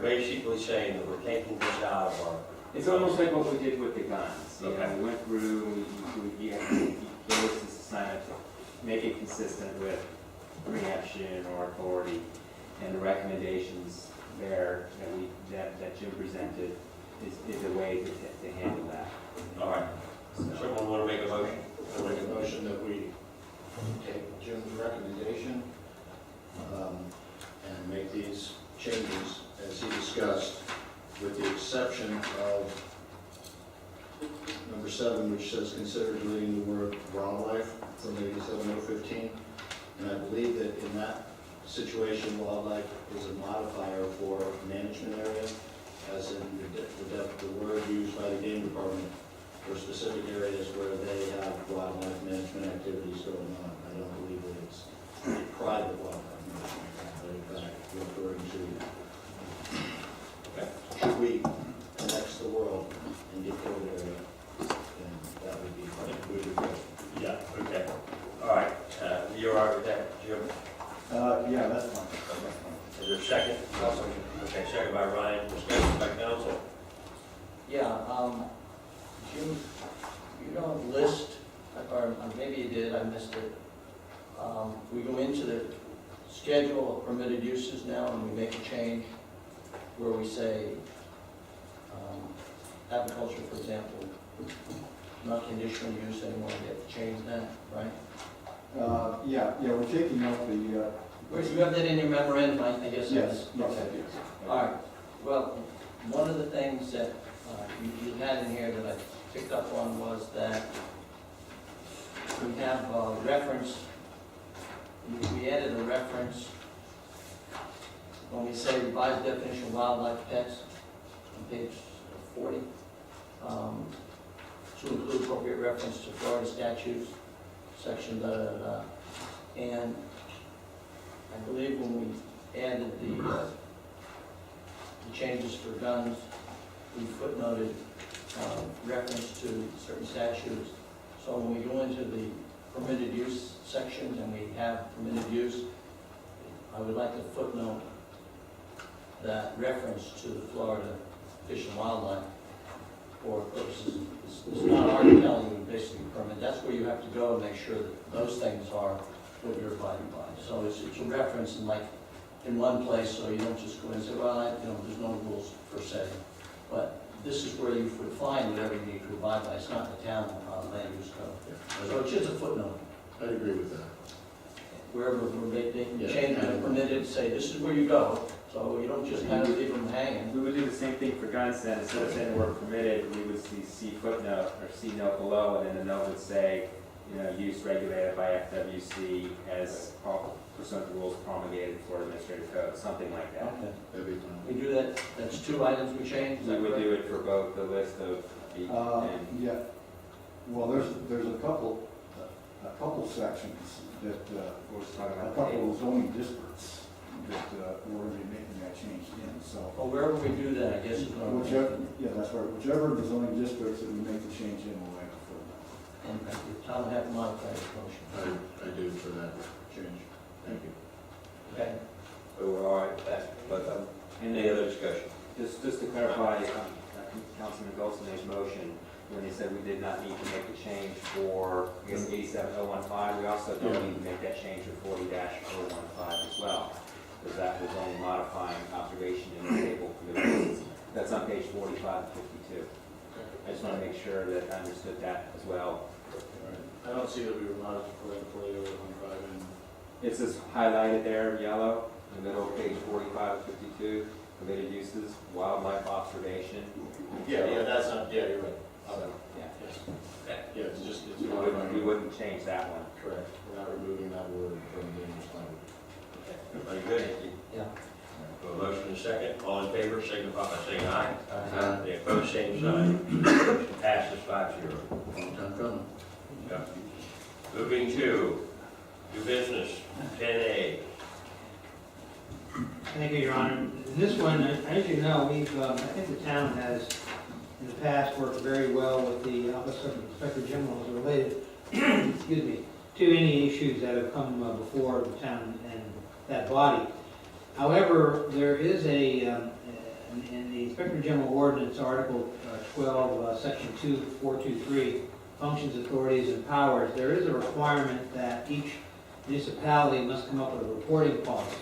basically saying that we're taking this out of our. It's almost like what we did with the guns. You know, Okay. we went through, we gave us this assignment to make it consistent with preemption or authority, and the recommendations there that Jim presented is a way to handle that. All right. So, Someone want to make a motion? I'll make a motion that we take Jim's recommendation and make these changes as he discussed, with the exception of number 7, which says consider deleting the word wildlife from 87015. And I believe that in that situation, wildlife is a modifier for management area, as in the word used by the game department for specific areas where they have wildlife management activities going on. I don't believe that it's a private wildlife management, but in fact, we're referring to, should we annex the world and get code area, then that would be, we would go. Yeah, okay. All right, you're all right with that, Jim? Yeah, that's fine. Is there a second? Okay, second by Ryan, discussion by council. Yeah, Jim, you don't list, or maybe you did, I missed it. We go into the schedule of permitted uses now and we make a change where we say agriculture, for example, not conditional use anymore, we have to change that, right? Yeah, we're taking out the, You have that in your memorandum, I guess? yes, Okay. yes. All right, well, one of the things that you had in here that I picked up on was that we have a reference, we added a reference when we say revised definition of wildlife pets on page 40, to include appropriate reference to Florida statutes, section da-da-da-da. And I believe when we added the changes for guns, we footnoted reference to certain statutes. So when we go into the permitted use sections and we have permitted use, I would like to footnote that reference to the Florida Fish and Wildlife for purposes. It's not hard to tell you basically permit. That's where you have to go and make sure that those things are what you're abiding by. So it's a reference in one place, so you don't just go in and say, well, there's no rules per se. But this is where you would find whatever you need to abide by. It's not the town land use code. So it's just a footnote. I agree with that. Wherever they can Yeah. change it, permitted, say, this is where you go. So you don't just kind of leave them hanging. we would do the same thing for guns then. Instead of saying the word permitted, we would see footnote or C note below, and then the note would say, use regulated by FWC as pursuant to rules promulgated for administrative code, something like that. Okay. That'd be fine. We do that, that's 2 items we changed? We would do it for both the list of the, and Yeah, well, there's a couple sections that, we're just talking a about couple of zoning districts that we're going to be making that change in, so. Well, wherever we do that, I guess is what I'm Whichever, yeah, that's right, whichever of the zoning districts that we make the change in, we'll have to footnote. And Tom have modified his motion. I do for that change. Thank you. Okay. So we're all right with that, but and any other discussion? just to clarify, Councilman Goldson's motion, when he said we did not need to make the change for, I guess, 87015, we also don't need to make that change for 40-015 as well, because that was only modifying observation in the table for the reasons. That's on page 45 and 52. I just want to make sure that I understood that as well. I don't see that we were modifying 40-015 and It's just highlighted there, yellow, in the middle of page 45 and 52, permitted uses, wildlife observation. that's not, you're right. Yeah. Yes. Yeah, it's just, it's We wouldn't change that one. correct. We're not removing that word from the English language. Everybody good? Yeah. A motion and a second. All in favor, signify by saying aye. Aye. They opposed, same sign. Motion passes 5-0. Long time coming. Yeah. Moving to new business, 10A. Thank you, Your Honor. This one, as you know, I think the town has, in the past, worked very well with the Office of Inspector General as related, excuse me, to any issues that have come before the town and that body. However, there is a in the Inspector General Ordinance, Article 12, Section 2423, Functions, Authorities, and Powers, there is a requirement that each municipality must come up with a reporting policy.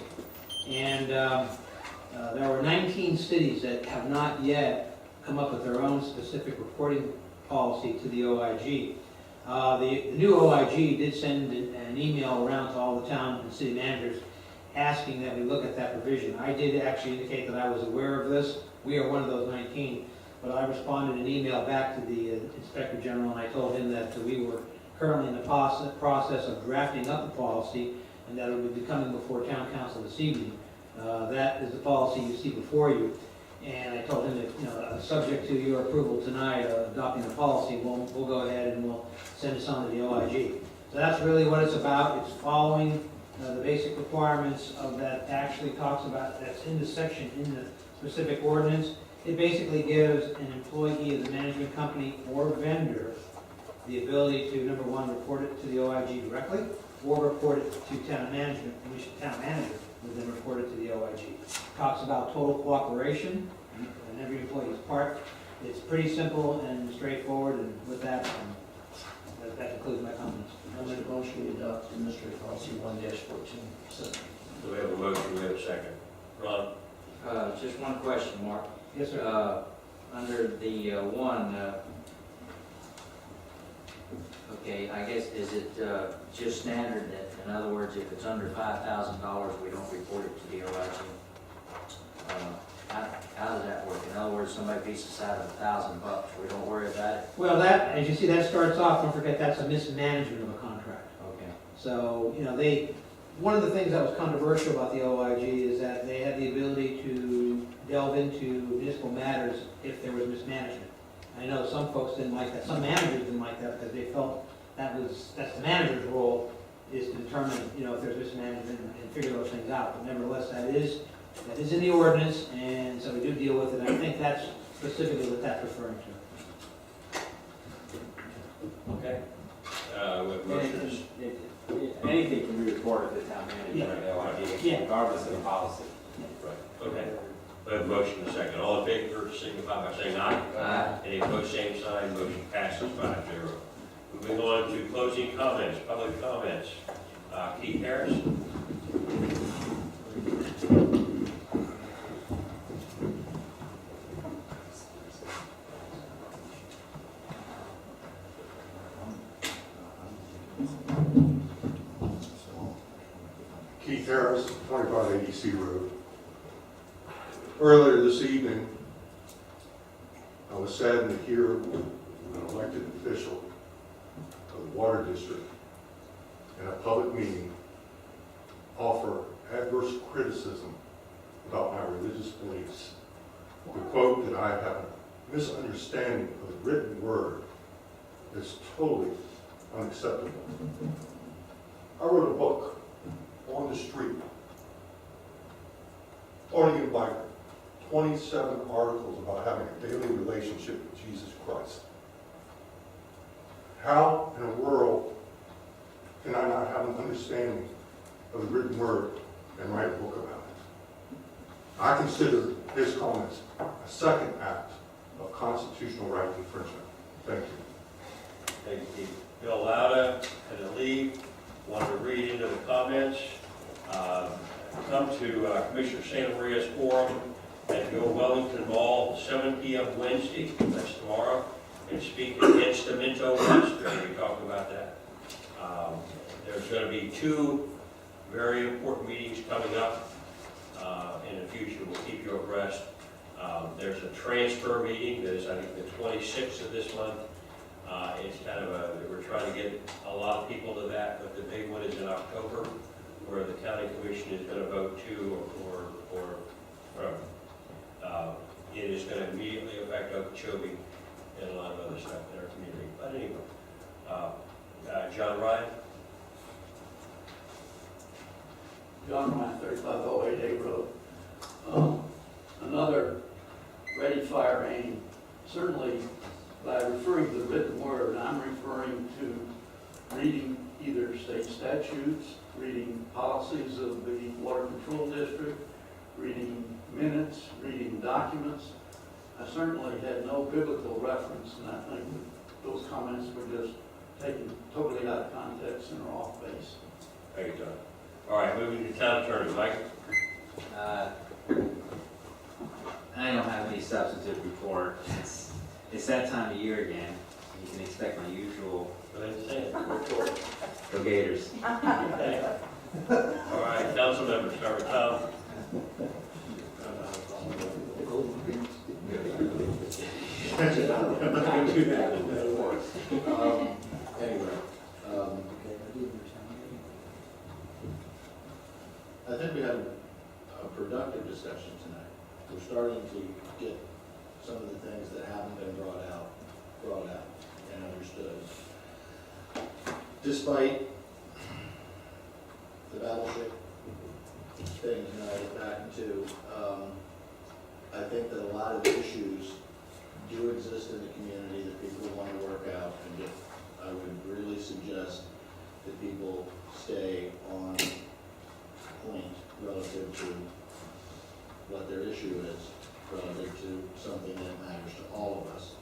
And there were 19 cities that have not yet come up with their own specific reporting policy to the OIG. The new OIG did send an email around to all the town and city managers asking that we look at that provision. I did actually indicate that I was aware of this. We are one of those 19, but I responded an email back to the Inspector General, and I told him that we were currently in the process of drafting up the policy, and that it would be coming before Town Council this evening. That is the policy you see before you. And I told him that, subject to your approval tonight, adopting the policy, we'll go ahead and we'll send this on to the OIG. So that's really what it's about. It's following the basic requirements of that actually talks about, that's in the section in the specific ordinance. It basically gives an employee of the management company or vendor the ability to, number one, report it to the OIG directly, or report it to town management, which the town manager would then report it to the OIG. Talks about total cooperation and every employee's part. It's pretty simple and straightforward, and with that, that concludes my comments. I make a motion we adopt administrative policy 1-14. Do we have a motion, we have a second? Ron? Just one question, Mark. Yes, sir. Under the one, okay, I guess, is it just standard that, in other words, if it's under $5,000, we don't report it to the OIG? How does that work? In other words, somebody beats us out of $1,000, we don't worry about it? Well, that, as you see, that starts off, don't forget, that's a mismanagement of a contract. Okay. So, one of the things that was controversial about the OIG is that they had the ability to delve into municipal matters if there was mismanagement. I know some folks didn't like that, some managers didn't like that because they felt that's the manager's role, is to determine, if there's mismanagement and figure those things out. But nevertheless, that is in the ordinance, and so we do deal with it. I think that's specifically what that's referring to. Okay. We have motions. Anything can be reported to the town manager and the OIG, Yeah. regardless of the policy. Right, okay. We have a motion and a second. All in favor, signify by saying aye. Aye. Any opposed, same sign. Motion passes 5-0. Moving on to closing comments, public comments. Keith Harris. Keith Harris, 2580 C Road. Earlier this evening, I was saddened to hear an elected official of the Water District in a public meeting offer adverse criticism about my religious beliefs. The quote that I have a misunderstanding of the written word is totally unacceptable. I wrote a book on the street, starting in like 27 articles about having a daily relationship with Jesus Christ. How in the world can I not have an understanding of the written word and write a book about it? I consider his comments a second act of constitutional right infringement. Thank you. Thank you, Keith. Bill Lauda and Ali want to read into the comments. Come to Commissioner Santa Maria's Forum at the old Wellington Mall, 7 p.m. Wednesday, that's tomorrow, and speak against the Minto West. We're going to be talking about that. There's going to be 2 very important meetings coming up in the future. We'll keep you abreast. There's a transfer meeting that is, I think, the 26th of this month. It's kind of we're trying to get a lot of people to that, but the big one is in October, where the county commission is going to vote to or from. It is going to immediately affect Okeechobee and a lot of other stuff in our community. But anyway, John Ryan. John Ryan, 3508 A Road. Another ready, fire, aim. Certainly, by referring to the written word, I'm referring to reading either state statutes, reading policies of the Water Control District, reading minutes, reading documents. I certainly had no biblical reference, and I think those comments were just taken totally out of context and are off base. Thank you, John. All right, moving to town attorney, Mike. I don't have any substantive report. It's that time of year again. You can expect my usual Go ahead and say it. Report. go Gators. Okay. All right, council members, start with Tom. I'm not going to do that. Anyway, I think we had a productive discussion tonight. We're starting to get some of the things that haven't been brought out and understood. Despite the battleship thing tonight back into, I think that a lot of issues do exist in the community that people want to work out, and I would really suggest that people stay on point relative to what their issue is, relative to something that matters to all of us.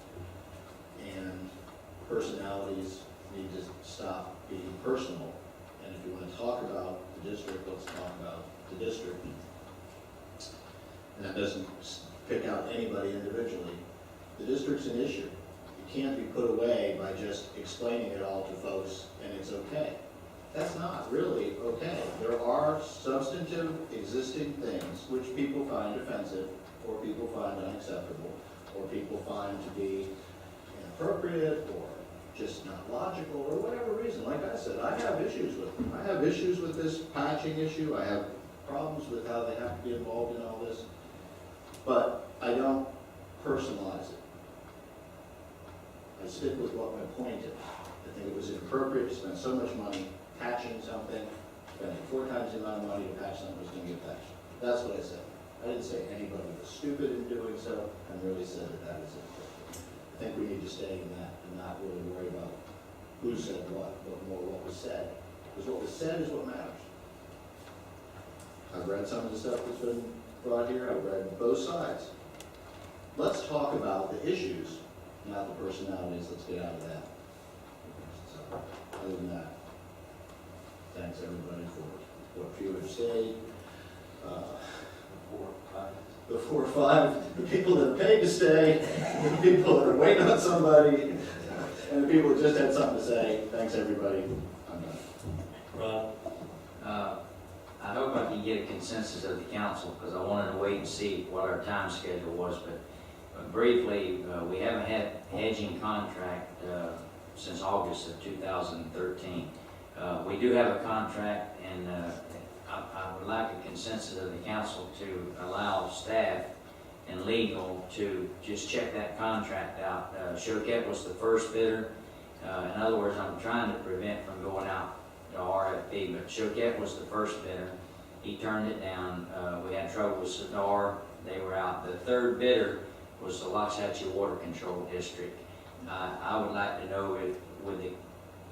And personalities need to stop being personal. And if you want to talk about the district, let's talk about the district. And that doesn't pick out anybody individually. The district's an issue. It can't be put away by just explaining it all to folks and it's okay. That's not really okay. There are substantive existing things which people find offensive, or people find unacceptable, or people find to be inappropriate, or just not logical, or whatever reason. Like I said, I have issues with them. I have issues with this patching issue. I have problems with how they have to be involved in all this. But I don't personalize it. I stick with what my point is. I think it was inappropriate to spend so much money patching something, spending 4 times the amount of money to patch something was going to get patched. That's what I said. I didn't say anybody was stupid in doing so. I merely said that is inappropriate. I think we need to stay in that and not really worry about who said what, but more what was said. Because what was said is what matters. I've read some of the stuff that's been brought here. I've read both sides. Let's talk about the issues, not the personalities. Let's get out of that. So, other than that, thanks everybody for what few have stayed. The 4 or 5, the people that are paid to stay, the people that are waiting on somebody, and the people that just had something to say. Thanks everybody. I'm done. Ron? I hope I can get a consensus of the council, because I wanted to wait and see what our time schedule was, but briefly, we haven't had hedging contract since August of 2013. We do have a contract, and I would like a consensus of the council to allow staff and legal to just check that contract out. Choquette was the first bidder. In other words, I'm trying to prevent from going out to RFP, but Choquette was the first bidder. He turned it down. We had trouble with Sadar. They were out. The third bidder was the Loxahatchee Water Control District. I would like to know if, with the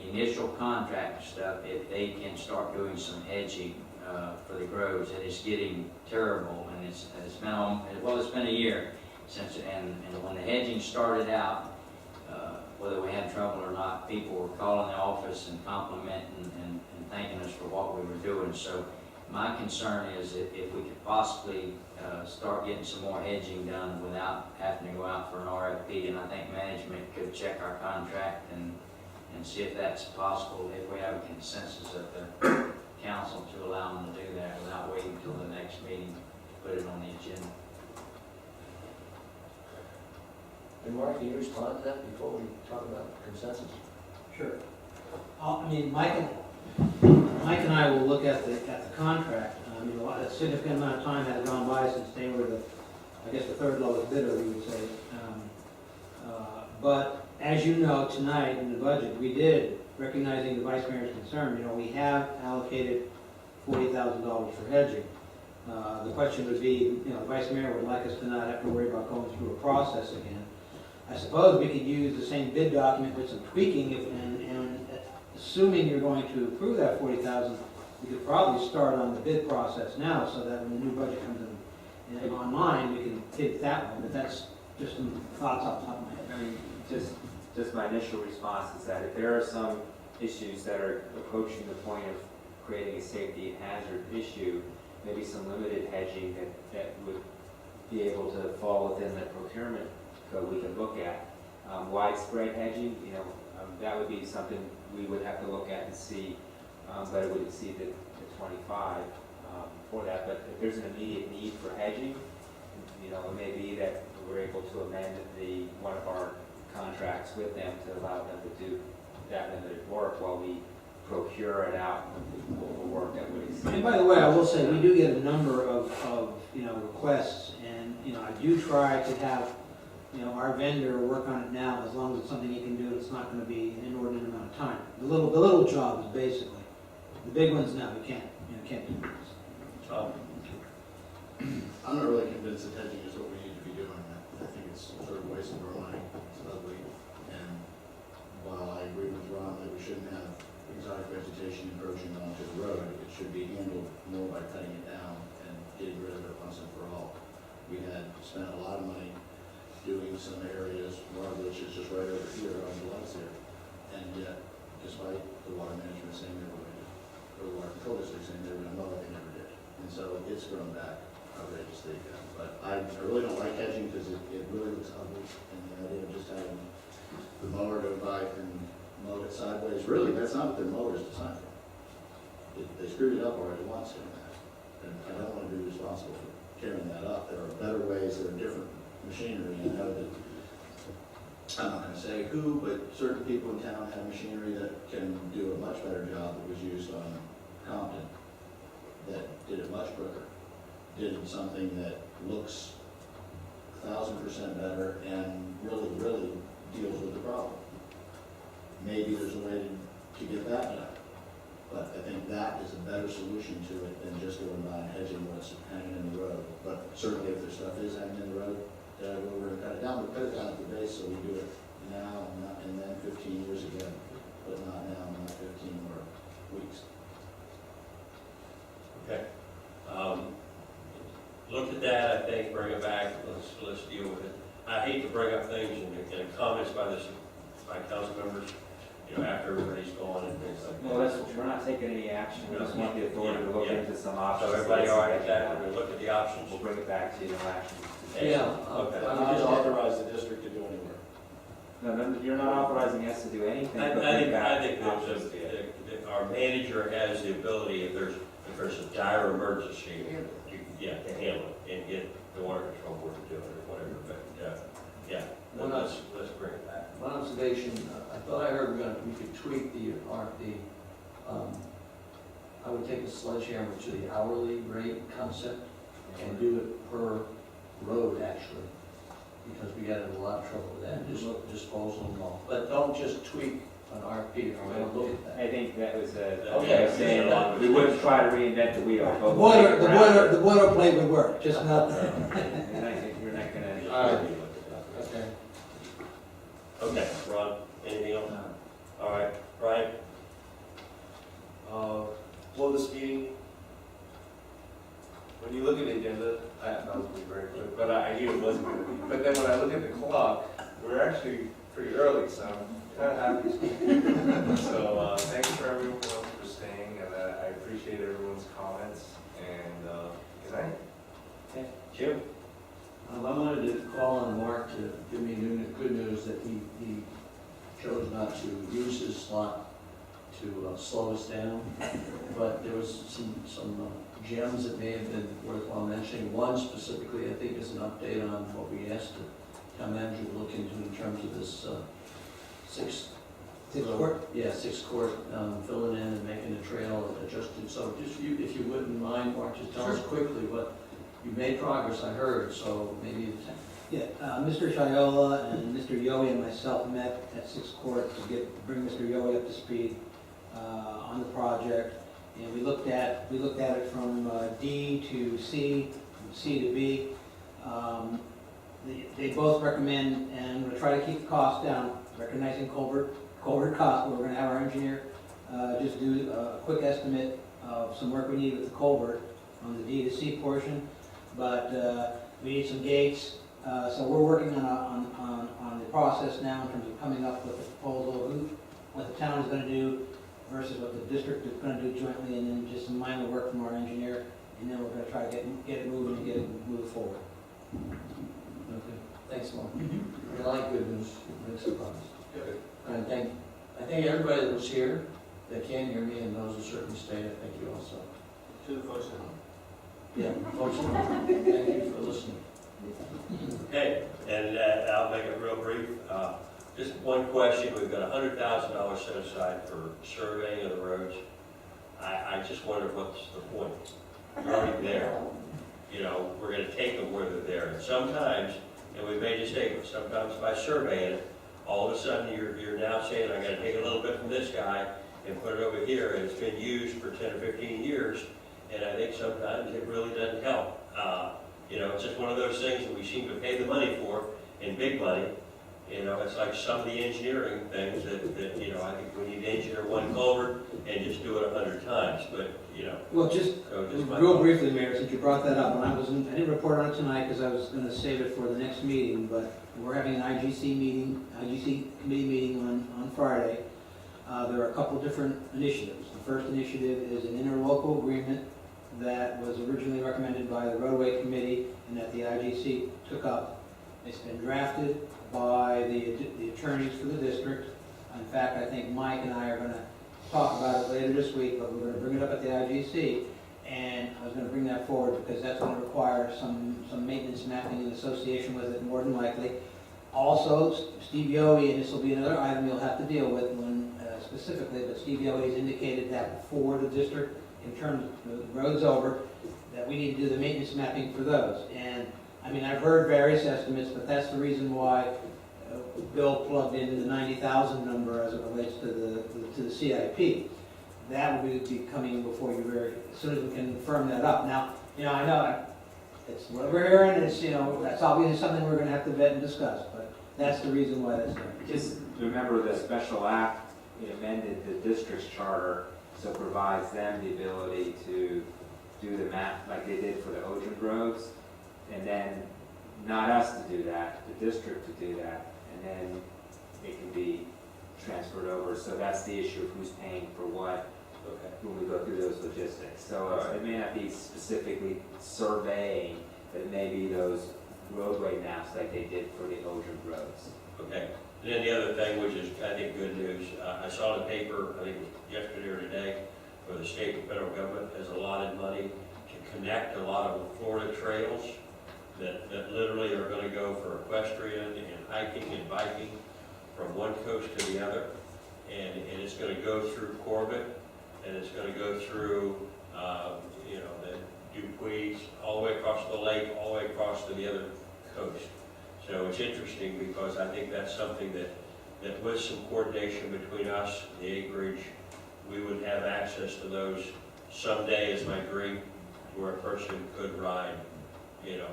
initial contract stuff, if they can start doing some hedging for the groves. It is getting terrible, and it's been it's been a year since, and when the hedging started out, whether we had trouble or not, people were calling the office and complimenting and thanking us for what we were doing. So my concern is if we could possibly start getting some more hedging done without having to go out for an RFP, and I think management could check our contract and see if that's possible, if we have a consensus of the council to allow them to do that without waiting until the next meeting to put it on the agenda. And Mark, can you respond to that before we talk about consensus? Sure. I mean, Mike and I will look at the contract. I mean, a significant amount of time has gone by since they were the third lowest bidder, we would say. But as you know, tonight in the budget, we did, recognizing the vice mayor's concern, we have allocated $40,000 for hedging. The question would be, the vice mayor would like us to not have to worry about going through a process again. I suppose we could use the same bid document with some tweaking, and assuming you're going to approve that $40,000, we could probably start on the bid process now, so that when the new budget comes in online, we can did it that way, but that's just some thoughts off the top of my head. I mean, just my initial response is that if there are some issues that are approaching the point of creating a safety hazard issue, maybe some limited hedging that would be able to fall within the procurement code we could look at. Widespread hedging, that would be something we would have to look at and see, but it would exceed the 25 for that. But if there's an immediate need for hedging, it may be that we're able to amend one of our contracts with them to allow them to do that limited work while we procure it out with the work that would exceed. And by the way, I will say, we do get a number of requests, and, I do try to have, our vendor work on it now, as long as it's something he can do, it's not gonna be an inordinate amount of time. The little jobs, basically. The big ones, no, you can't do this. Tom? I'm not really convinced that hedging is what we need to be doing. I think it's sort of a waste of our money. It's ugly. And while I agree with Ron that we shouldn't have exotic vegetation encroaching onto the road, it should be handled more by cutting it down and getting rid of it once and for all. We had spent a lot of money doing some areas, one of which is just right over here on the left here. And yet, despite the water management saying they were going to, or the water control district saying they were going to mow it, they never did. And so it's grown back outrageously again. But I really don't like hedging because it really looks ugly. And the idea of just having the mower go by and mow it sideways, really, that's not what their mower is designed for. They screwed it up already once doing that. And I don't want to be responsible for tearing that up. There are better ways, there are different machinery. I know that, I'm not going to say who, but certain people in town have machinery that can do a much better job that was used on Compton, that did it much quicker, did something that looks 1,000% better and really, really deals with the problem. Maybe there's a way to get that done. But I think that is a better solution to it than just going by and hedging what's hanging in the road. But certainly if there's stuff is hanging in the road, go over and cut it down. But cut it down at the base so we do it now and then 15 years again. But not now, not 15 more weeks. Okay. Look at that, I think, bring it back, let's deal with it. I hate to bring up things in comments by council members, after everybody's gone and things like that. Well, we're not taking any action, we just want the authority to look Yeah. into some So options. everybody all right with that, we'll look at the options. We'll bring it back to you, no action. Yeah. Okay. I would authorize the district to do any work. No, you're not authorizing us to do anything. I but bring think back there's options to you. our manager has the ability, if there's a dire emergency, to handle it and get the water control board to do it or whatever, but, let's bring it back. One observation, I thought I heard we could tweak the RFP. I would take a sledgehammer to the hourly rate concept and do it per road, actually, because we got in a lot of trouble with that, disposal and all. But don't just tweak an RFP, or I don't look at that. I think that was Okay. saying, we wouldn't try to reinvent the wheel. The but we'll make it round. boilerplate would work, just not. You're not gonna. All right. Okay. Okay, Ron, anything else? All right, Brian? Well, this meeting, when you look at the agenda, that was very quick, but I knew it wasn't going to be. But then when I look at the clock, we're actually pretty early, so I'm kind of happy. So thanks for everyone for staying, and I appreciate everyone's comments, and good night. Jim? I wanted to call on Mark to give me good news that he chose not to use his slot to slow us down, but there was some gems that may have been worthwhile mentioning. One specifically, I think, is an update on what we asked the town manager to look into in terms of this sixth Court? Yeah, sixth court, filling in and making the trail adjusted. So just if you wouldn't mind, Mark, just tell us quickly what you made progress, I heard, so maybe Yeah, Mr. Shiola and Mr. Yohe and myself met at Sixth Court to bring Mr. Yohe up to speed on the project. And we looked at it from D to C, from C to B. They both recommend, and we're going to try to keep the cost down, recognizing culvert cost, but we're going to have our engineer just do a quick estimate of some work we need with the culvert on the D to C portion. But we need some gates. So we're working on the process now in terms of coming up with a proposal of what the town is gonna do versus what the district is gonna do jointly, and then just some minor work from our engineer, and then we're gonna try to get it moving and get it moved forward. Okay, thanks, Mark. I like good news, makes a promise. And I thank everybody that was here, that can hear me, and those who certainly stayed, I thank you also. To the folks at home. Yeah, folks, thank you for listening. Okay, and I'll make it real brief. Just one question, we've got $100,000 set aside for surveying of the roads. I just wonder what's the point? They're already there. You know, we're gonna take them where they're there. And sometimes, and we've made mistakes, but sometimes by surveying it, all of a sudden you're now saying, I gotta take a little bit from this guy and put it over here, and it's been used for 10 or 15 years, and I think sometimes it really doesn't help. You know, it's just one of those things that we seem to pay the money for, in big money. You know, it's like some of the engineering things that you know, I think we need to engineer one culvert and just do it 100 times, but, you know. Well, just my real thought. briefly, Mayor, since you brought that up, and I didn't report on it tonight because I was gonna save it for the next meeting, but we're having an IGC committee meeting on Friday. There are a couple different initiatives. The first initiative is an interlocal agreement that was originally recommended by the roadway committee and that the IGC took up. It's been drafted by the attorneys for the district. In fact, I think Mike and I are gonna talk about it later this week, but we're gonna bring it up at the IGC. And I was gonna bring that forward because that's gonna require some maintenance mapping in association with it, more than likely. Also, Steve Yohe, and this will be another item you'll have to deal with when, specifically, but Steve Yohe has indicated that before the district, in terms of the road's over, that we need to do the maintenance mapping for those. And, I mean, I've heard various estimates, but that's the reason why Bill plugged in the 90,000 number as it relates to the CIP. That will be coming before you as soon as we can firm that up. Now, you know, I know it's what we're hearing, it's, you know, that's obviously something we're gonna have to vet and discuss, but that's the reason why that's there. Just remember the special act amended the district's charter, so provides them the ability to do the map like they did for the Ocean roads, and then not us to do that, the district to do that, and then it can be transferred over. So that's the issue of who's paying for what when we go through those logistics. So it may not be specifically surveying, but it may be those roadway maps like they did for the Ocean roads. Okay. And then the other thing, which is, I think, good news, I saw in the paper, I think it was yesterday or today, where the state and federal government has allotted money to connect a lot of Florida trails that literally are going to go for equestrian and hiking and biking from one coast to the other. And it's going to go through Corbett, and it's going to go through, you know, the Dupuis, all the way across the lake, all the way across to the other coast. So it's interesting because I think that's something that with some coordination between us, the acreage, we would have access to those someday, is my dream, where a person could ride, you know,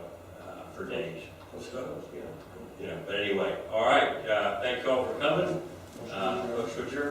for days. So, you know, but anyway, all right, thank you all for coming. Folks, adjourn.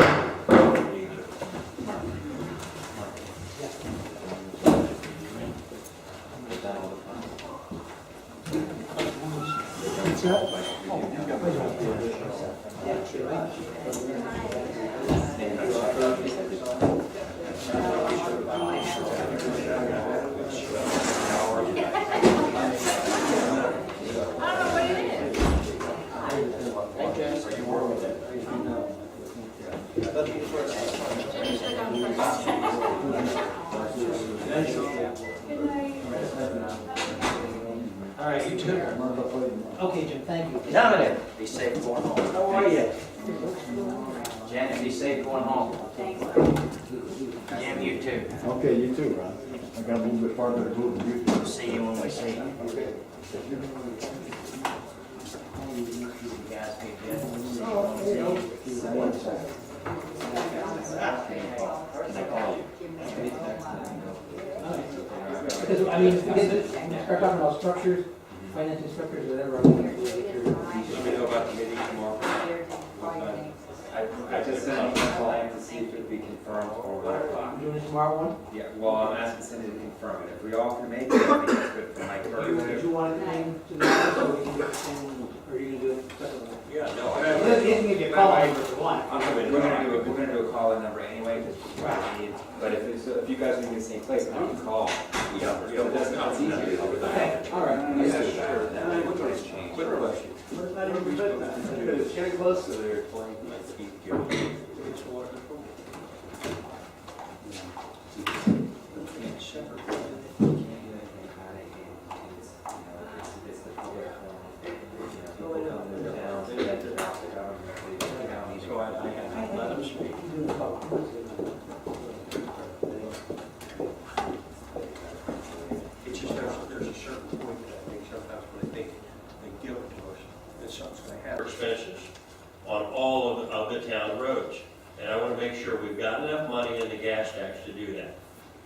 All right, you too. Okay, Jim, thank you. Dominic, be safe going home. How are you? Janet, be safe going home. Jim, you too. Okay, you too, Ron. I got a little bit farther to move than you do. We'll see you when we see you. Okay. You guys be good. Can I call you? Because, I mean, if we get to start talking about structures, financing structures, whatever, I mean, Let me know about the meeting tomorrow. I just sent an email calling to see if it would be confirmed for 1 o'clock. We're doing it tomorrow one? Yeah, well, I'm asking Cindy to confirm it. If we all can make it, I think that's good for Mike Do Burger. you want to name to the office, or we can get the same, or are you gonna do it separately? Yeah, no, You can give you a call number if you want. We're gonna do a call-in number anyway, Right. but if you guys are in the same place, we can call. You know, it's easier. Okay, all right. Let's not even put that. It's getting close to there. let them speak. It's just there's a certain point that I think sometimes when they give it to us, that something's going to happen. Expenses on all of the town roads. And I want to make sure we've got enough money in the gas tax to do that.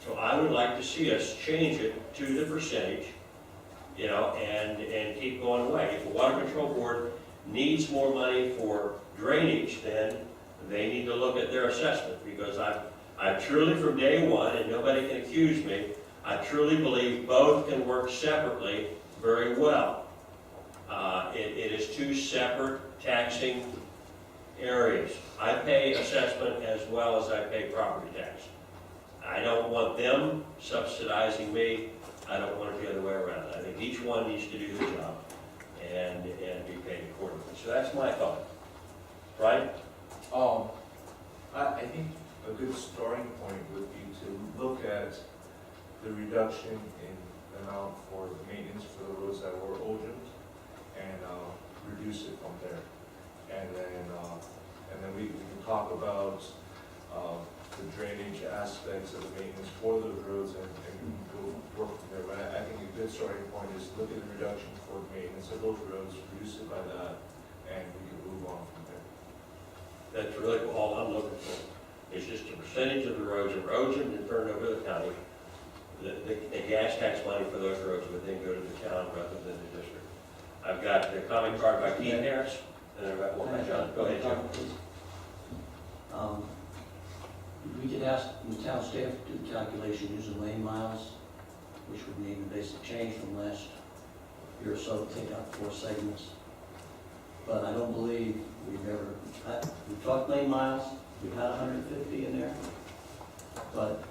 So I would like to see us change it to the percentage, you know, and keep going away. If the Water Control Board needs more money for drainage, then they need to look at their assessment, because I truly, from day one, and nobody can accuse me, I truly believe both can work separately very well. It is two separate taxing areas. I pay assessment as well as I pay property tax. I don't want them subsidizing me. I don't want it the other way around. I think each one needs to do the job and be paid accordingly. So that's my thought. Right? I think a good starting point would be to look at the reduction in amount for the maintenance for the roads that were opened and reduce it from there. And then we can talk about the drainage aspects of the maintenance for those roads and go work from there. But I think a good starting point is look at the reduction for the maintenance of those roads, reduce it by that, and we can move on from there. That's really all I'm looking for. It's just a percentage of the roads that were opened and turned over to the county. The gas tax money for those roads would then go to the town rather than the district. I've got the comment card by Keith Harris, and I've got one by John. Go ahead, John. We could ask the town staff to do the calculation using lane miles, which would mean a basic change from last year or so, to take out 4 segments. But I don't believe we've talked lane miles, we've had 150 in there, but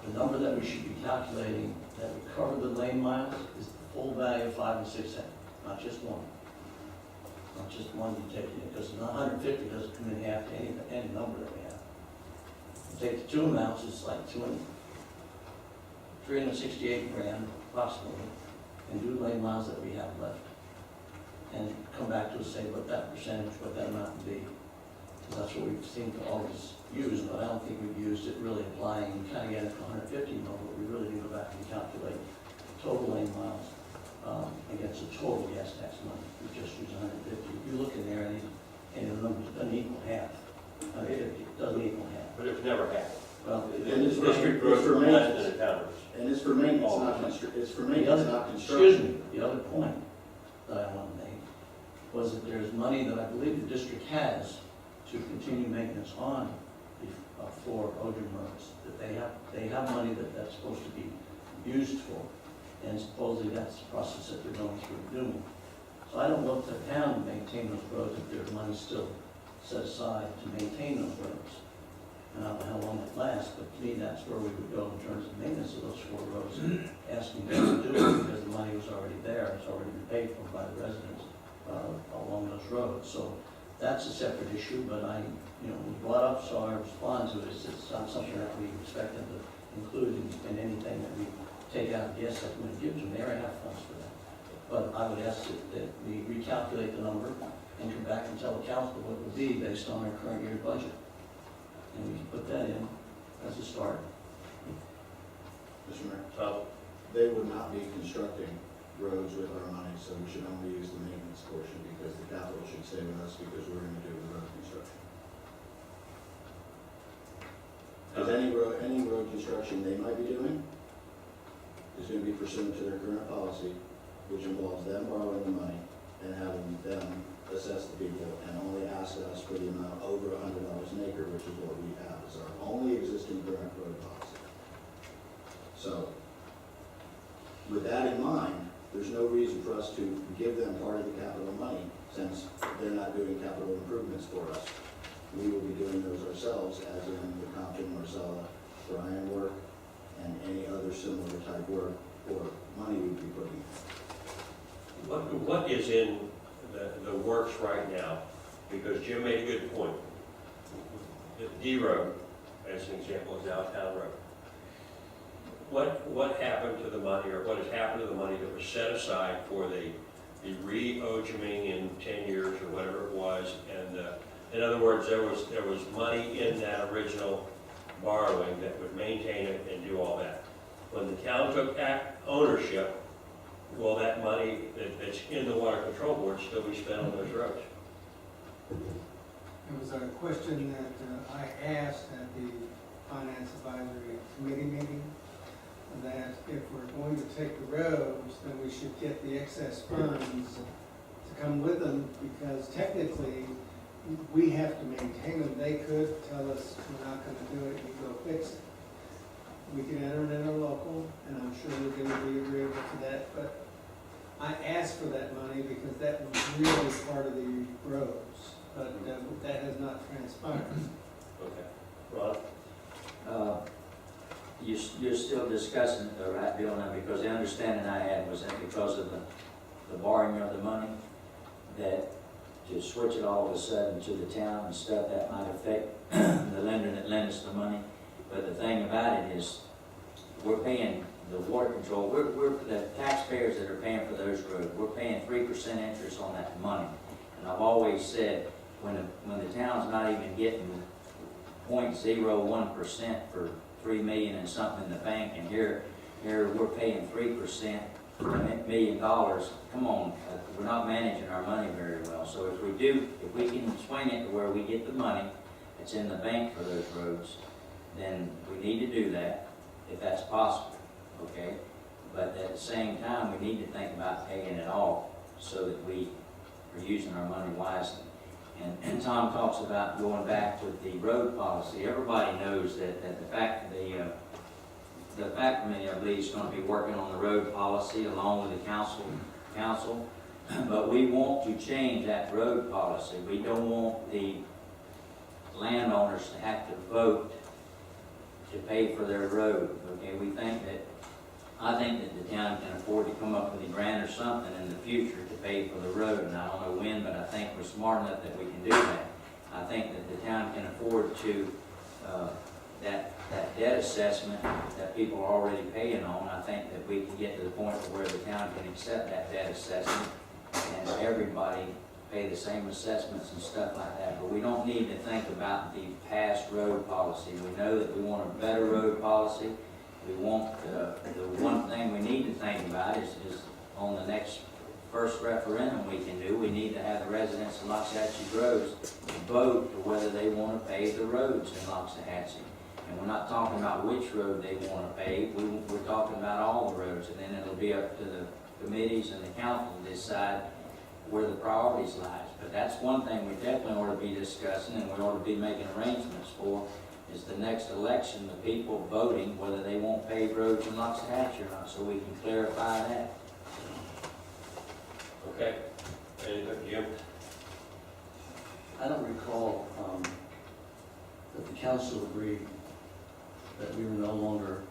the number that we should be calculating that would cover the lane miles is the full value of 5 and 6 cents, not just one. Not just one you take in, because 150 doesn't come in half to any number that we have. Take the 2 amounts, it's like 368 grand approximately, and do lane miles that we have left. And come back to us, say what that percentage, what that amount would be. Because that's what we've seemed to always use, but I don't think we've used it really applying. We kind of get it to 150 mil, but we really need to go back and calculate total lane miles against the total gas tax money. We just use 150. If you look in there, and the numbers doesn't equal half. 150 doesn't equal half. But it's never happened. Well, And it's District roads are less than the town roads. And it's for maintenance, not it's for maintenance, not excuse construction. me, the other point that I want to make was that there's money that I believe the district has to continue maintenance on the 4 Ojum roads. That they have money that's supposed to be used for, and supposedly that's the process that they're going through doing. So I don't look to the town to maintain those roads if there's money still set aside to maintain those roads. And I don't know how long it lasts, but to me, that's where we would go in terms of maintenance of those 4 roads, asking them to do it because the money was already there, it's already been paid for by the residents along those roads. So that's a separate issue, but we brought up, so I respond to it. It's not something that we expect them to include in anything that we take out of gas that we're going to give them. They already have funds for that. But I would ask that we recalculate the number and come back and tell the council what it would be based on our current year budget. And we can put that in as a start. Mr. Mayor, So, they would not be constructing roads with our money, so we should only use the maintenance portion because the capital should stay with us because we're going to do the road construction. Because any road construction they might be doing is going to be pursuant to their current policy, which involves them borrowing the money and having them assess the people and only ask us for the amount over $100 an acre, which is what we have, is our only existing current road policy. So, with that in mind, there's no reason for us to give them part of the capital money, since they're not doing capital improvements for us. We will be doing those ourselves, as in the Compton, Marcella, Bryan work, and any other similar type work, or money we'd be putting in. What is in the works right now? Because Jim made a good point. The D Road, as an example, is now a town road. What happened to the money, or what has happened to the money that was set aside for the re-oging in 10 years or whatever it was? And in other words, there was money in that original borrowing that would maintain it and do all that. When the town took ownership, will that money that's in the Water Control Board still be spent on those roads? It was a question that I asked at the Finance Advisory Committee meeting, that if we're going to take the roads, then we should get the excess funds to come with them, because technically, we have to maintain them. They could tell us, we're not gonna do it, you go fix it. We can enter it in a local, and I'm sure they're gonna be agreeable to that, but I asked for that money because that was really part of the roads, but that has not transpired. Okay. Ron? You're still discussing it though, right, Bill, now, because the understanding I had was that because of the borrowing of the money, that to switch it all of a sudden to the town and stuff, that might affect the lender that lends the money. But the thing about it is, we're paying the water control, we're the taxpayers that are paying for those roads, we're paying 3% interest on that money. And I've always said, when the town's not even getting 0.01% for $3 million and something in the bank, and here we're paying 3%, $1 million. Come on, we're not managing our money very well. So if we can swing it to where we get the money that's in the bank for those roads, then we need to do that, if that's possible, okay? But at the same time, we need to think about paying it off so that we are using our money wisely. And Tom talks about going back with the road policy. Everybody knows that the fact committee, I believe, is going to be working on the road policy along with the council. But we want to change that road policy. We don't want the landowners to have to vote to pay for their road. Okay, I think that the town can afford to come up with a grant or something in the future to pay for the road, and I don't know when, but I think we're smart enough that we can do that. I think that the town can afford to, that debt assessment that people are already paying on, I think that we can get to the point where the town can accept that debt assessment and everybody pay the same assessments and stuff like that. But we don't need to think about the past road policy. We know that we want a better road policy. We want, the one thing we need to think about is on the next first referendum we can do, we need to have the residents of Loxahatchee Groves vote to whether they want to pave the roads in Loxahatchee. And we're not talking about which road they want to pave, we're talking about all the roads, and then it'll be up to the committees and the council to decide where the priorities lies. But that's one thing we definitely ought to be discussing, and we ought to be making arrangements for, is the next election, the people voting whether they want paved roads in Loxahatchee or not, so we can clarify that. Okay. Anything, Jim? I don't recall that the council agreed that we were no longer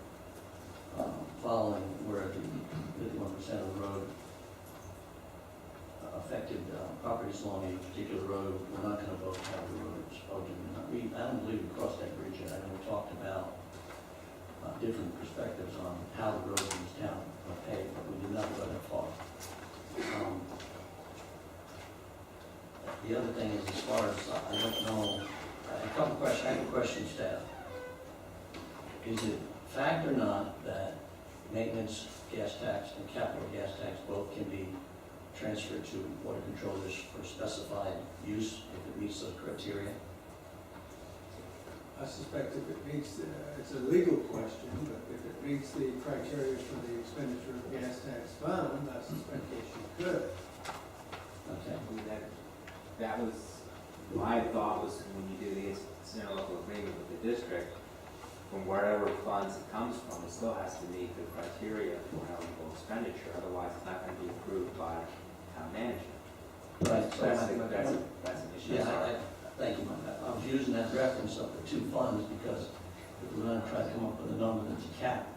following where the 51% of the road affected properties along a particular road. We're not going to vote to have the roads voted. I don't believe we crossed that bridge yet. I know we talked about different perspectives on how the roads in this town are paved, but we did not go that far. The other thing is, as far as, I don't know, I have a question, staff. Is it fact or not that maintenance gas tax and capital gas tax both can be transferred to water controllers for specified use if it meets those criteria? I suspect if it meets, it's a legal question, but if it meets the criteria for the expenditure of gas tax fund, I suspect that you could. that was, my thought was when you do the interlocal agreement with the district, from wherever funds it comes from, it still has to meet the criteria for eligible expenditure, otherwise it's not gonna be approved by town management. Right, so That's an issue. yeah, thank you, Mike. I was using that reference of the two funds because if we're gonna try to come up with a number that's a cap,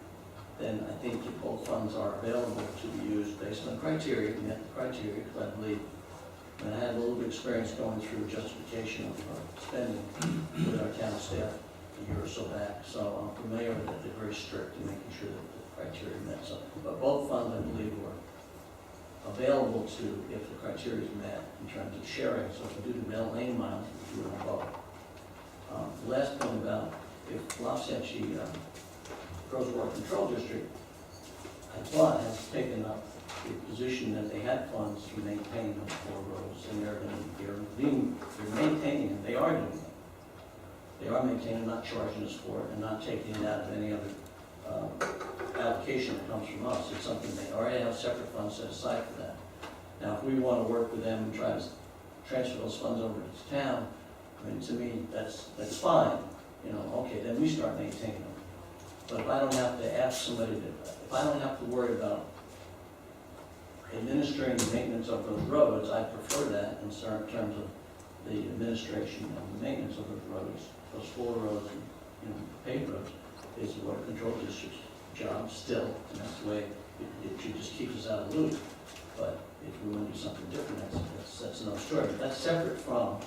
then I think if both funds are available to be used based on criteria, we met the criteria, because I believe, and I had a little bit of experience going through justification of spending with our town staff a year or so back, so I'm familiar with that. They're very strict in making sure that the criteria met. So, but both funds, I believe, were available to, if the criteria is met in terms of sharing. So if we do the Bell Lane miles, we do it on both. The last point about if Wasatch Groves Water Control District, I thought, has taken up the position that they had funds to maintain those four roads, and they're maintaining them. They are doing it. They are maintaining, not charging us for it, and not taking it out of any other allocation that comes from us. It's something they already have separate funds set aside for that. Now, if we want to work with them and try to transfer those funds over to the town, I mean, to me, that's fine. You know, okay, then we start maintaining them. But if I don't have to ask somebody to, if I don't have to worry about administering the maintenance of those roads, I prefer that in terms of the administration and the maintenance of those roads, those four roads and, you know, paved roads, is the water control district's job still, and that's the way it should just keep us out of the loop. But if we want to do something different, that's another story. But that's separate from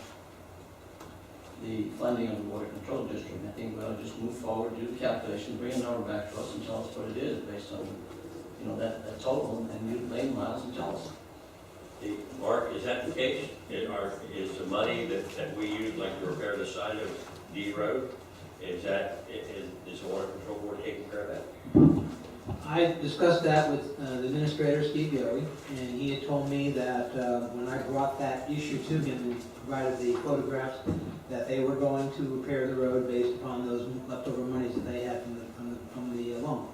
the funding of the water control district. I think we'll just move forward, do the calculations, bring a number back to us and tell us what it is based on, you know, that total, and you lane miles and tell us. Mark, is that the case? Is the money that we use, like to repair the side of D Road, is the water control board taking care of that? I discussed that with the administrator, Steve Yowie, and he had told me that when I brought that issue to him and provided the photographs, that they were going to repair the road based upon those leftover monies that they had from the loan.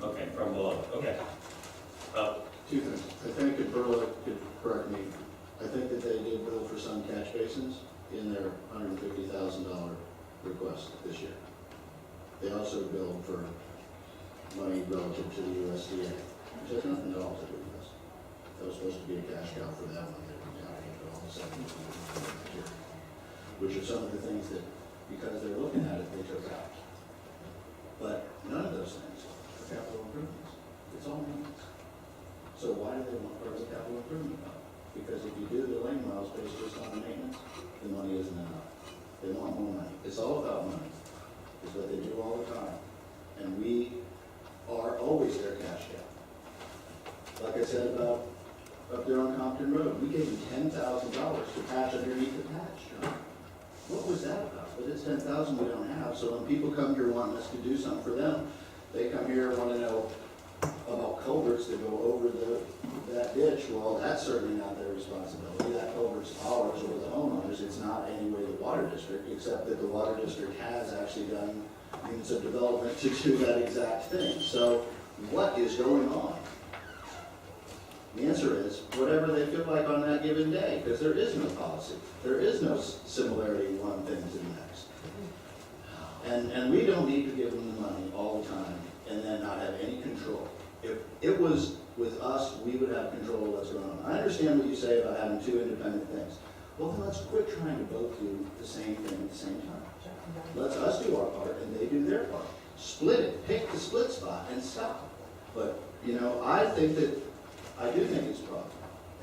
Okay, from below, okay. Two things. I think, if Perla could correct me, I think that they did bill for some catch basins in their $150,000 request this year. They also billed for money relative to the USDA, which has nothing at all to do with this. That was supposed to be a cash cow for them when they were down into all the $17 million, which are some of the things that, because they're looking at it, they took out. But none of those things are capital improvements. It's all maintenance. So why do they want part of the capital improvement fund? Because if you do the lane miles based just on the maintenance, the money isn't enough. They want more money. It's all about money. It's what they do all the time. And we are always their cash cow. Like I said about up there on Compton Road, we gave them $10,000 to patch underneath the patch, John. What was that about? But it's $10,000 we don't have, so when people come here wanting us to do something for them, they come here and want to know about culverts that go over that ditch. Well, that's certainly not their responsibility. That culvert's ours or the homeowners. It's not anyway the water district, except that the water district has actually done units of development to do that exact thing. So what is going on? The answer is whatever they feel like on that given day, because there is no policy. There is no similarity one thing to the next. And we don't need to give them the money all the time and then not have any control. If it was with us, we would have control of what's going on. I understand what you say about having two independent things. Well, then let's quit trying to both do the same thing at the same time. Let's us do our part and they do their part. Split it, pick the split spot and stop. But, you know, I do think it's a problem.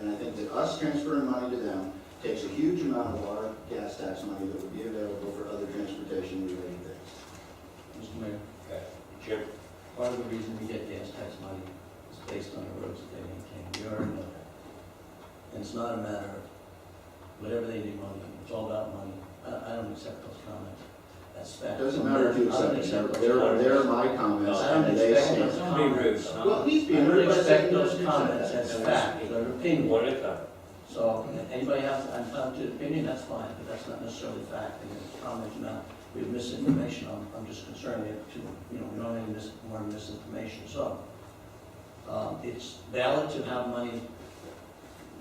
And I think that us transferring money to them takes a huge amount of our gas tax money that would be available for other transportation related things. Mr. Mayor, Okay. Jim? part of the reason we get gas tax money is based on the roads that they maintain. We already know that. And it's not a matter of whatever they need money, it's all about money. I don't accept those comments. That's fact. It doesn't matter if you accept them. They're my comments I don't and they expect stand. those comments. Well, he's I being don't rude by expect saying he those doesn't comments accept as that. fact, they're opinion. One at a time. So, anybody has, I'm entitled to an opinion, that's fine, but that's not necessarily fact, and it's comments not, we have misinformation, I'm just concerned we have to, you know, we don't have any more misinformation, so. It's valid to have money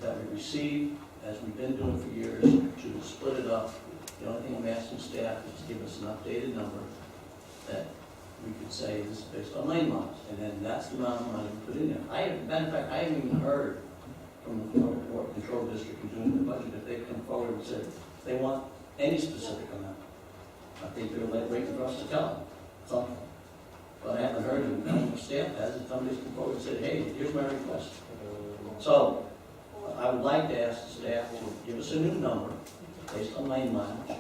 that we receive as we've been doing for years, to split it up. The only thing I'm asking staff is to give us an updated number that we could say this is based on lane miles, and then that's the amount of money we put in there. Matter of fact, I haven't even heard from the Water Control District in doing the budget if they've come forward and said they want any specific amount. I think they're waiting for us to tell them something. But I haven't heard of it. None of the staff has. If somebody's come forward and said, hey, here's my request. So I would like to ask the staff to give us a new number based on lane mileage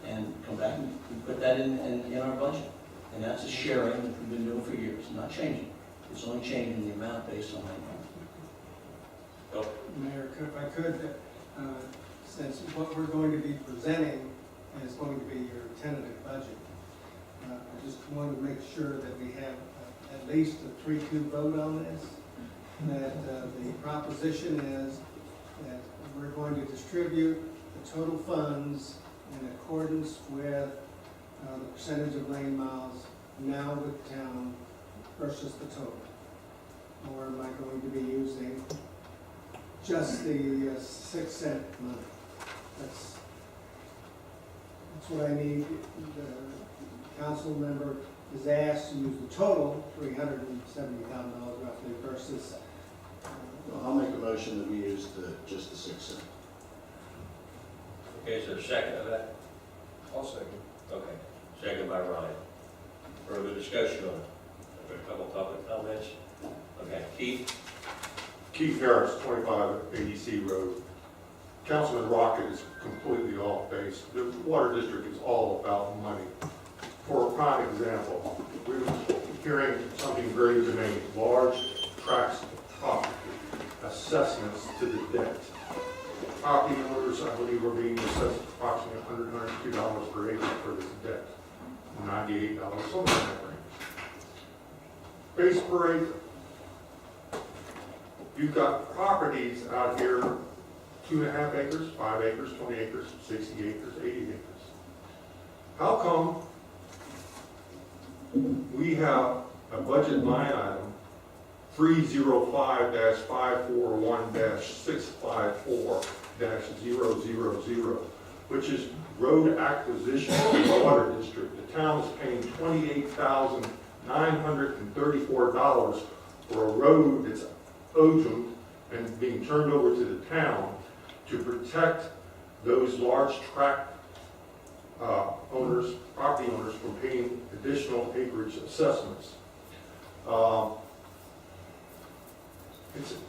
and come back and put that in our budget. And that's a sharing that we've been doing for years, not changing. It's only changing the amount based on lane mileage. Mayor, if I could, since what we're going to be presenting is going to be your tentative budget, I just want to make sure that we have at least a 3-2 vote on this, that the proposition is that we're going to distribute the total funds in accordance with the percentage of lane miles now with town versus the total. Or am I going to be using just the 6 cent money? That's what I need. The council member is asked to use the total, $370,000 roughly, versus. I'll make a motion that we use just the 6 cent. Okay, is there a second of that? I'll second. Okay, second by Ryan. Further discussion on it? I've got a couple public comments. Okay, Keith? Keith Harris, 25 ADC Road. Councilman Rocket is completely off base. The water district is all about money. For a prime example, we were hearing something very germane, large tracts of property, assessments to the debt. Property owners, I believe, are being assessed approximately $100, $102 per acre for this debt, $98, something in that range. Base per acre. You've got properties out here, 2.5 acres, 5 acres, 20 acres, 60 acres, 80 acres. How come we have a budget line item 305-541-654-000, which is road acquisition for the water district? The town is paying $28,934 for a road that's owed and being turned over to the town to protect those large tract owners, property owners, from paying additional acreage assessments.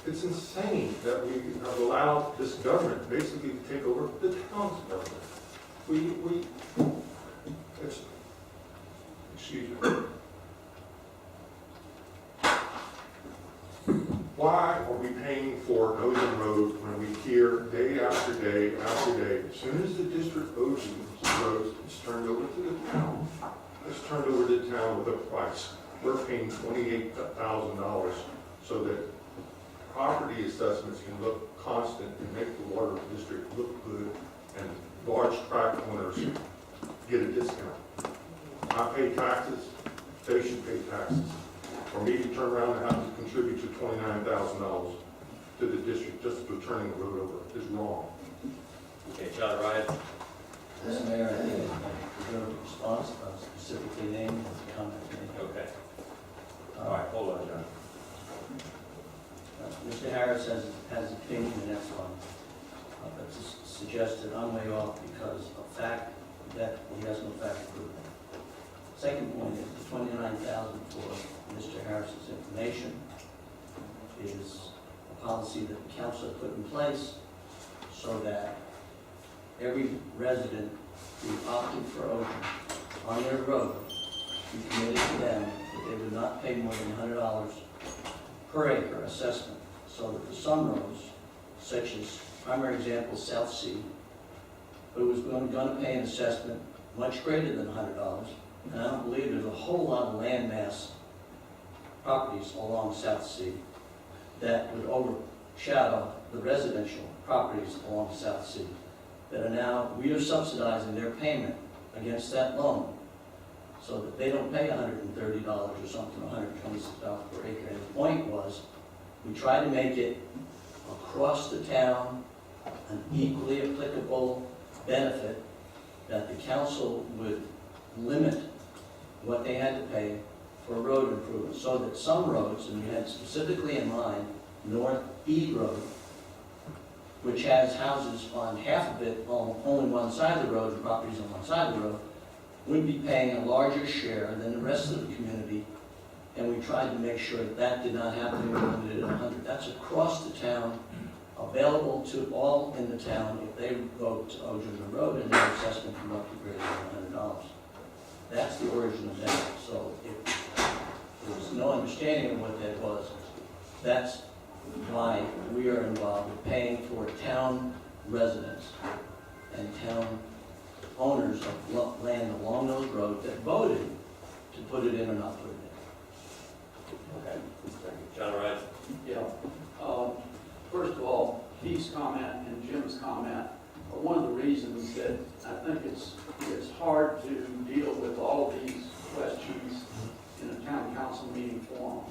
It's insane that we have allowed this government basically to take over the town's government. Excuse me. Why are we paying for Ocean Road when we hear day after day after day, as soon as the district Ocean Road is turned over to the town, it's turned over to the town with a price. We're paying $28,000 so that property assessments can look constant and make the water district look good, and large tract owners get a discount. I pay taxes, they should pay taxes. For me to turn around and have to contribute to $29,000 to the district just for turning the road over is wrong. Okay, John Ryan? Mr. Mayor, I think the response specifically named as a comment made. Okay. All right, hold on, John. Mr. Harris has an opinion, and that's fine. But it's suggested I'm way off because of fact that he has no fact to prove. Second point is the $29,000 for Mr. Harris's information is a policy that the council put in place so that every resident who opted for Ocean on their road, we committed to them that they would not pay more than $100 per acre assessment, so that for some roads, such as primary example South Sea, who was going to pay an assessment much greater than $100, and I don't believe there's a whole lot of landmass properties along South Sea that would overshadow the residential properties along South Sea that are now, we are subsidizing their payment against that loan so that they don't pay $130 or something, $126 per acre. And the point was, we tried to make it across the town an equally applicable benefit that the council would limit what they had to pay for road improvements, so that some roads, and we had specifically in mind North E Road, which has houses on half of it on only one side of the road and properties on one side of the road, would be paying a larger share than the rest of the community. And we tried to make sure that that did not happen. We limited it at 100. That's across the town, available to all in the town if they go to Ogeron Road and their assessment come up to greater than $100. That's the origin of that. So if there was no understanding of what that was, that's why we are involved with paying for town residents and town owners of land along those roads that voted to put it in or not put it in. Okay. John Wright? Yeah. First of all, Keith's comment and Jim's comment are one of the reasons that I think it's hard to deal with all of these questions in a town council meeting forum.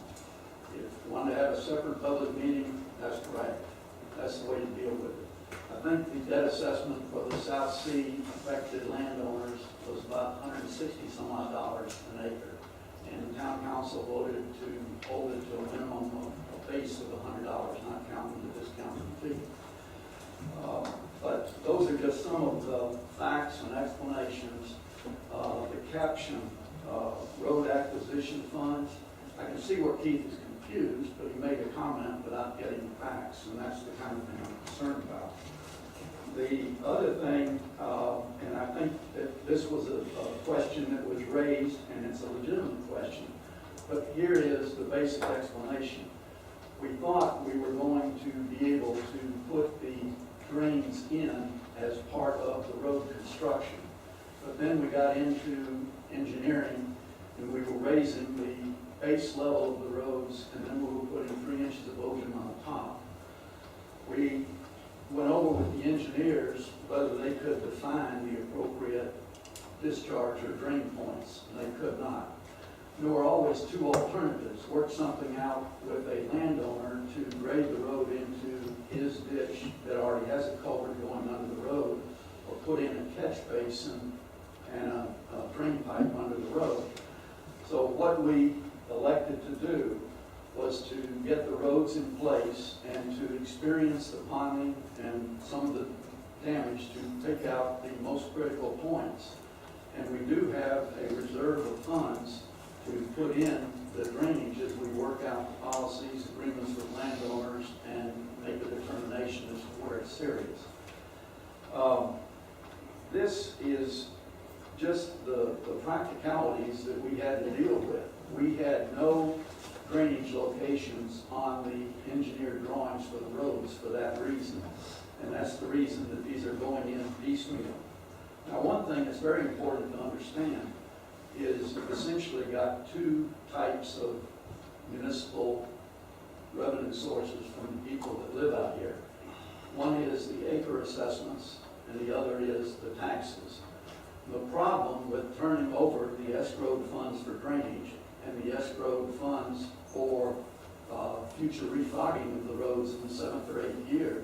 If you want to have a separate public meeting, that's correct. That's the way to deal with it. I think the debt assessment for the South Sea affected landowners was about $160 some odd an acre. And the town council voted to hold it to a minimum of a base of $100, not counting the discounted fee. But those are just some of the facts and explanations. The caption, road acquisition funds, I can see where Keith is confused, but he made a comment without getting the facts, and that's the kind of thing I'm concerned about. The other thing, and I think that this was a question that was raised, and it's a legitimate question, but here is the basic explanation. We thought we were going to be able to put the drains in as part of the road construction, but then we got into engineering, and we were raising the base level of the roads, and then we were putting 3 inches of ocean on the top. We went over with the engineers whether they could define the appropriate discharge or drain points, and they could not. There were always two alternatives: work something out with a landowner to grade the road into his ditch that already has a culvert going under the road, or put in a catch basin and a drain pipe under the road. So what we elected to do was to get the roads in place and to experience the ponding and some of the damage to take out the most critical points. And we do have a reserve of funds to put in the drainage as we work out the policies, agreements with landowners, and make a determination as to where it's serious. This is just the practicalities that we had to deal with. We had no drainage locations on the engineered drawings for the roads for that reason. And that's the reason that these are going in piecemeal. Now, one thing that's very important to understand is you've essentially got two types of municipal revenue sources from the people that live out here. One is the acre assessments, and the other is the taxes. The problem with turning over the escrowed funds for drainage and the escrowed funds for future refogging of the roads in the 7th or 8th year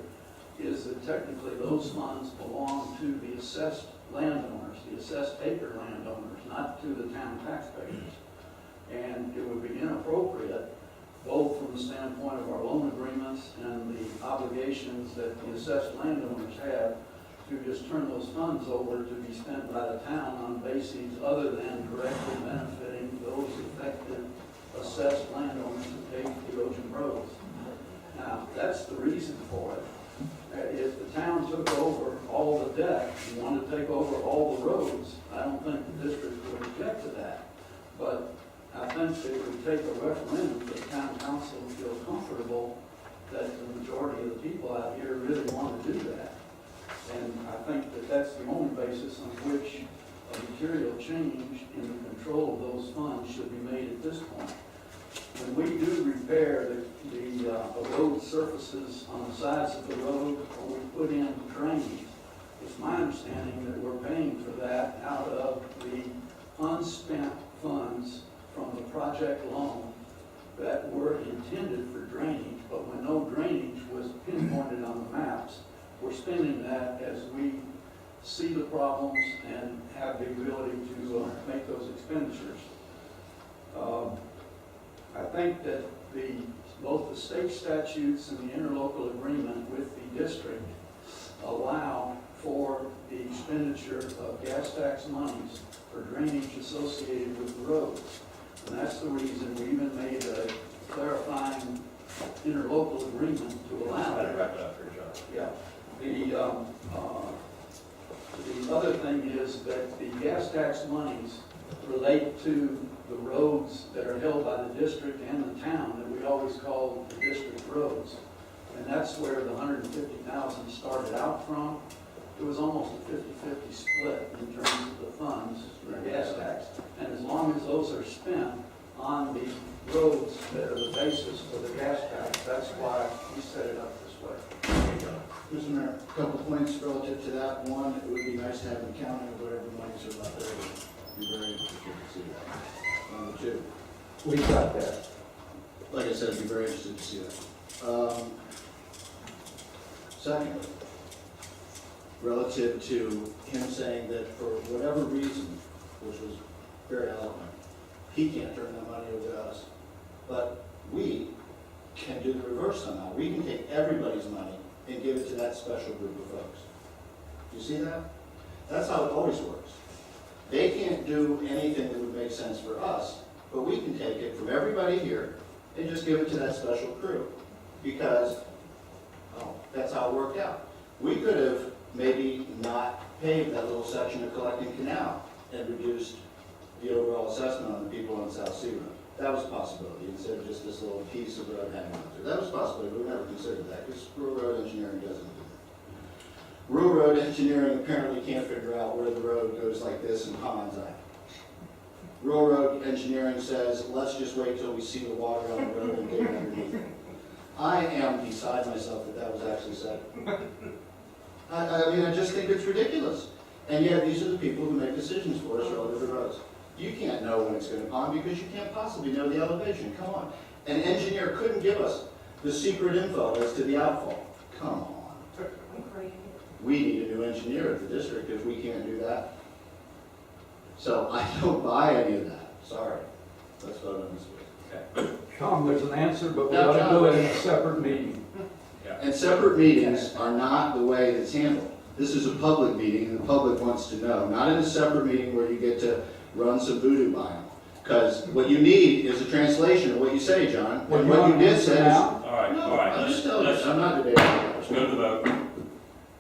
is that technically those funds belong to the assessed landowners, the assessed acre landowners, not to the town taxpayers. And it would be inappropriate, both from the standpoint of our loan agreements and the obligations that the assessed landowners have, to just turn those funds over to be spent by the town on bases other than directly benefiting those affected assessed landowners who pay for the ocean roads. Now, that's the reason for it. If the town took over all the debt and wanted to take over all the roads, I don't think the district would object to that. But I think it would take a referendum for the town council to feel comfortable that the majority of the people out here really want to do that. And I think that that's the only basis on which a material change in the control of those funds should be made at this point. When we do repair the road surfaces on the sides of the road, or we put in drainage, it's my understanding that we're paying for that out of the unspent funds from the project loan that were intended for drainage, but when no drainage was pinpointed on the maps, we're spending see the problems and have the ability to make those expenditures. I think that both the state statutes and the interlocal agreement with the district allow for the expenditure of gas tax monies for drainage associated with the roads. And that's the reason we even made a clarifying interlocal agreement to allow Try to it. wrap it up here, John. Yeah. The other thing is that the gas tax monies relate to the roads that are held by the district and the town that we always call the district roads. And that's where the 150,000 started out from. It was almost a 50-50 split in terms of the funds for gas tax. And as long as those are spent on the roads that are the basis for the gas tax, that's why we set it up this way. Mr. Mayor, a couple of points relative to that. One, it would be nice to have an accounting of whatever monies are left over. Be very interested to see that. Number two, We got that. like I said, I'd be very interested to see that. Secondly, relative to him saying that for whatever reason, which was very eloquent, he can't turn that money over to us. But we can do the reverse somehow. We can take everybody's money and give it to that special group of folks. Do you see that? That's how it always works. They can't do anything that would make sense for us, but we can take it from everybody here and just give it to that special crew. Because, oh, that's how it worked out. We could have maybe not paved that little section of Collecting Canal and reduced the overall assessment on the people on South Sea Road. That was a possibility, instead of just this little piece of road hanging out there. That was a possibility, but we never considered that, because rural road engineering doesn't do that. Rural road engineering apparently can't figure out where the road goes like this in Pond's Eye. Rural road engineering says, let's just wait till we see the water on the road and dig underneath it. I am beside myself that that was actually said. I mean, I just think it's ridiculous. And yet, these are the people who make decisions for us relative to roads. You can't know when it's going to pond because you can't possibly know the elevation. Come on. An engineer couldn't give us the secret info as to the outfall. Come on. We need a new engineer at the district if we can't do that. So I don't buy any of that. Sorry. Let's vote on this one. Tom, there's an answer, but we Now, ought to John. do it in a separate meeting. And separate meetings are not the way it's handled. This is a public meeting, and the public wants to know. Not in a separate meeting where you get to run some voodoo by them. Because what you need is a translation of what you say, John. And what you did say is... All right, No, all right. I'm just telling you, Let's I'm not debating. let's go to the vote.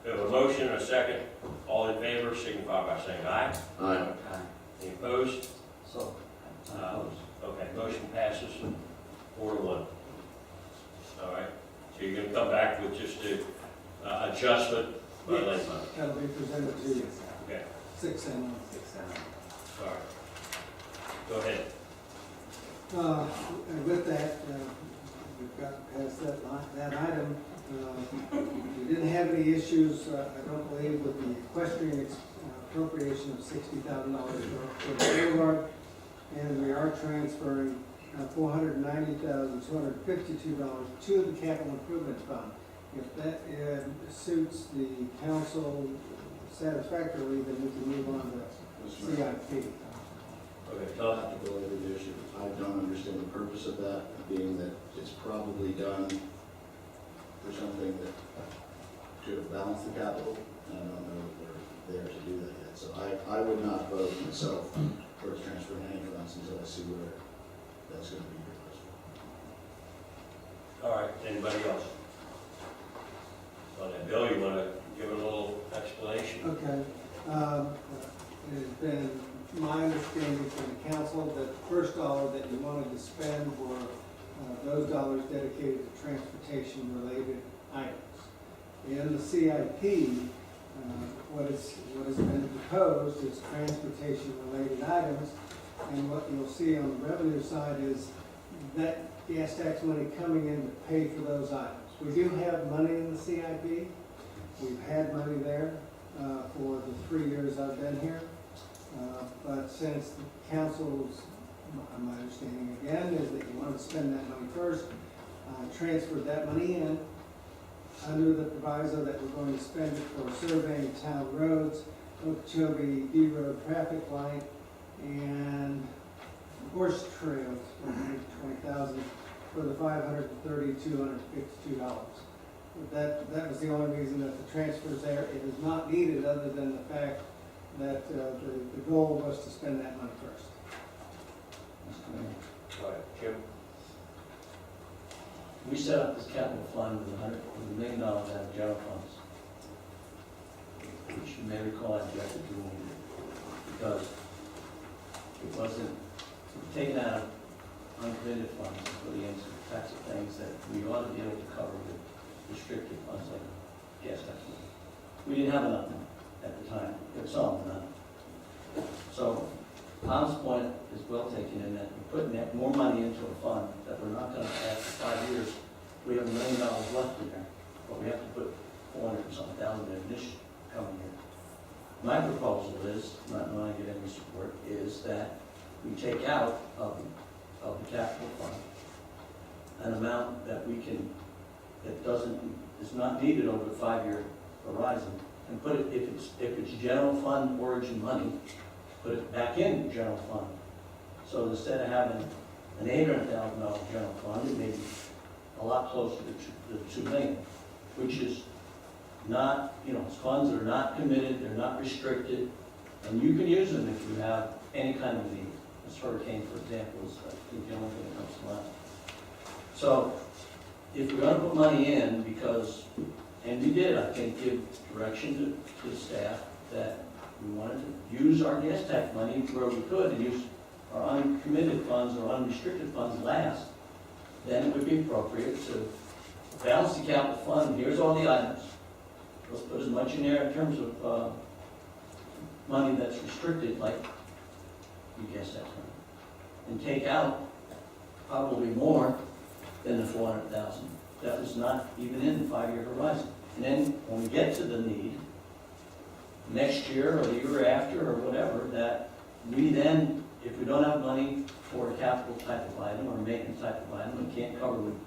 We have a motion and a second. All in favor, signify by saying aye. Aye. Any opposed? So, Okay, motion passes 4-1. All right, so you're gonna come back with just a adjustment by lane money. That'll be presented to you, Okay, 6 and 1. sorry. Go ahead. And with that, we've got past that item. We didn't have any issues, I don't believe, with the equestrian appropriation of $60,000 for the boulevard. And we are transferring $490,252 to the capital improvement fund. If that suits the council satisfactorily, then we can move on to CIP. Okay, Tom. Not to belabor the issue. I don't understand the purpose of that, being that it's probably done for something that should have balanced the capital. And I don't know if we're there to do that yet. So I would not vote myself for transferring any funds until I see where that's going to be utilized. All right, anybody else? On that, Bill, you want to give a little explanation? Okay. It has been my understanding from the council that the first dollar that you wanted to spend were those dollars dedicated to transportation-related items. In the CIP, what has been proposed is transportation-related items, and what you'll see on the revenue side is that gas tax money coming in to pay for those items. We do have money in the CIP. We've had money there for the 3 years I've been here. But since the council's, my understanding again, is that you want to spend that money first, transferred that money in, under the proviso that we're going to spend it for surveying town roads, Okeechobee D Road traffic light, and horse trails for $120,000 for the $532,252. That was the only reason that the transfer's there. It is not needed other than the fact that the goal was to spend that money first. All right, Jim? We set up this capital fund with $1 million out of general funds, which you may recall I objected to when we did, because it wasn't taken out of uncommitted funds and putting into the types of things that we ought to be able to cover with restricted funds like gas tax money. We didn't have enough at the time. It was some, none. So Tom's point is well taken in that we're putting that more money into a fund that we're not going to have for 5 years. We have $1 million left in there, but we have to put 400 and something thousand in this coming year. My proposal is, not knowing I get any support, is that we take out of the capital fund an amount that we can, is not needed over the 5-year horizon, and put it, if it's general fund origin money, put it back in the general fund. So instead of having an $800,000 general fund, it may be a lot closer to the $2 million, which is not, funds that are not committed, they're not restricted, and you can use them if you have any kind of need. This hurricane, for example, is I think the only thing that comes to mind. So if we're going to put money in, because, and we did, I think, give direction to the staff that we wanted to use our gas tax money where we could and use our uncommitted funds or unrestricted funds last, then it would be appropriate to balance the capital fund. Here's all the items. Let's put as much in there in terms of money that's restricted, like the gas tax money, and take out probably more than the 400,000. That was not even in the 5-year horizon. And then when we get to the need, next year or the year after or whatever, that we then, if we don't have money for a capital type of item or a maintenance type of item, we can't cover with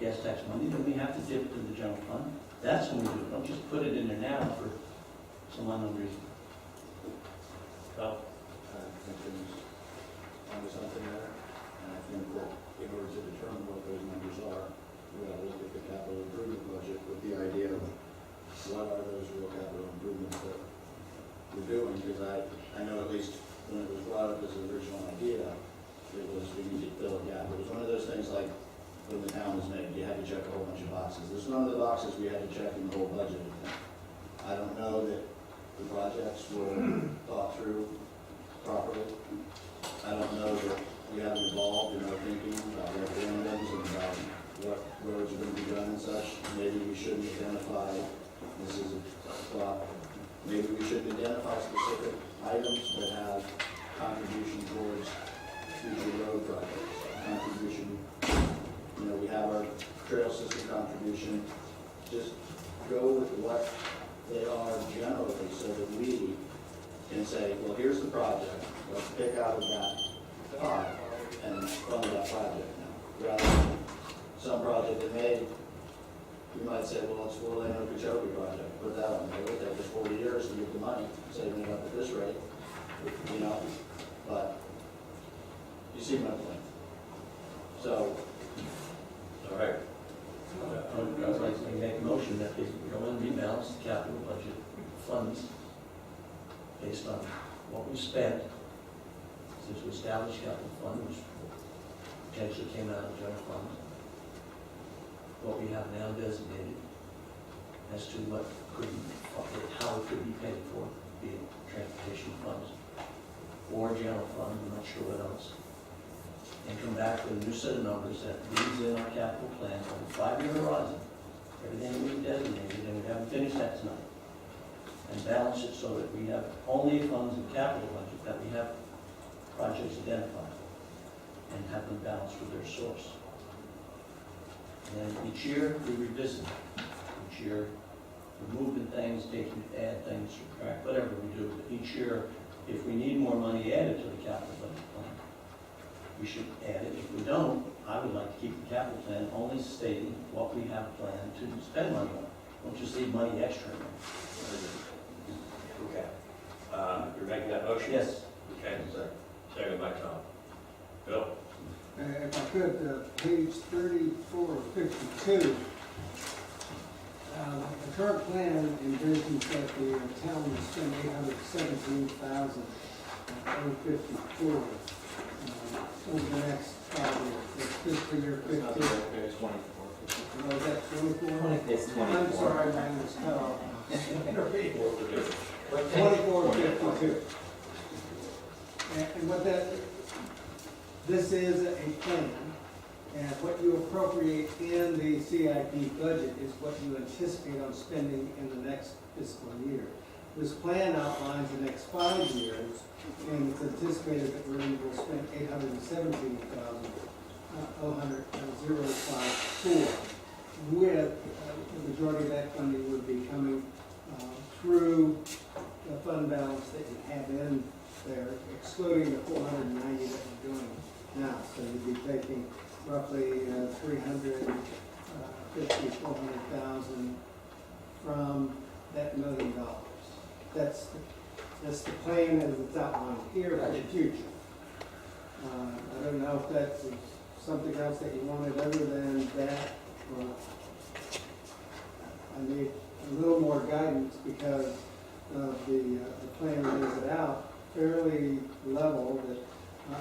gas tax money, then we have to dip to the general fund. That's when we do it. Don't just put it in there now for some unknown reason. Well, I think there's onto something there, and I think that in order to determine what those numbers are, we gotta look at the capital improvement budget with the idea of what are those real capital improvements that we're doing, because I know at least when it was brought up as an original idea, it was we need to fill a gap. It was one of those things like when the town was made, you had to check a whole bunch of boxes. This is one of the boxes we had to check in the whole budget. I don't know that the projects were thought through properly. I don't know that we haven't evolved in our thinking about referendums and about what roads are going to be done and such. Maybe we shouldn't identify, this is a thought, maybe we shouldn't identify specific items that have contribution towards future road projects. Contribution, we have our trail system contribution. Just go with what they are generally so that we can say, well, here's the project. Let's pick out of that pot and fund that project now. Rather than some project that you might say, well, it's Will Lane Okeechobee project. Put that on there. It'll take us 40 years to get the money, saving it up at this rate, But you see my point. So, all right. I'd like to make a motion that we go and rebalance the capital budget funds based on what we spent since we established capital fund, which potentially came out of general fund, what we have now designated as to what could be, how it could be paid for, be it transportation funds or general fund, I'm not sure what else. And come back with a new set of numbers that leads in our capital plan on the 5-year horizon, everything we've designated, and we haven't finished that tonight. And balance it so that we have only funds in capital budget, that we have projects identified, and have them balanced with their source. And each year, we revisit. Each year, we're moving things, add things, subtract, whatever we do. But each year, if we need more money added to the capital budget plan, we should add it. If we don't, I would like to keep the capital plan only stating what we have planned to spend money on. Don't just leave money extra in there. Okay. You're making that motion? Yes. Okay, second by Tom. Bill? If I could, page 3452. The current plan envisions that the town will spend $817,054 over the next 5 years. That's fiscal year 15. It's 24. Oh, is that 24? It's 24. I'm sorry, mine was cut off. 2452. And what this is a plan, and what you appropriate in the CIP budget is what you anticipate on spending in the next fiscal year. This plan outlines the next 5 years, and it's anticipated that we will spend $817,054, with the majority of that funding would be coming through the fund balance that you have in there, excluding the 490 that we're doing now. So you'd be taking roughly 400,000 from that $1 million. That's the plan as it's outlined here for the future. I don't know if that's something else that you wanted other than that, or I need a little more guidance because of the plan lays it out fairly level, that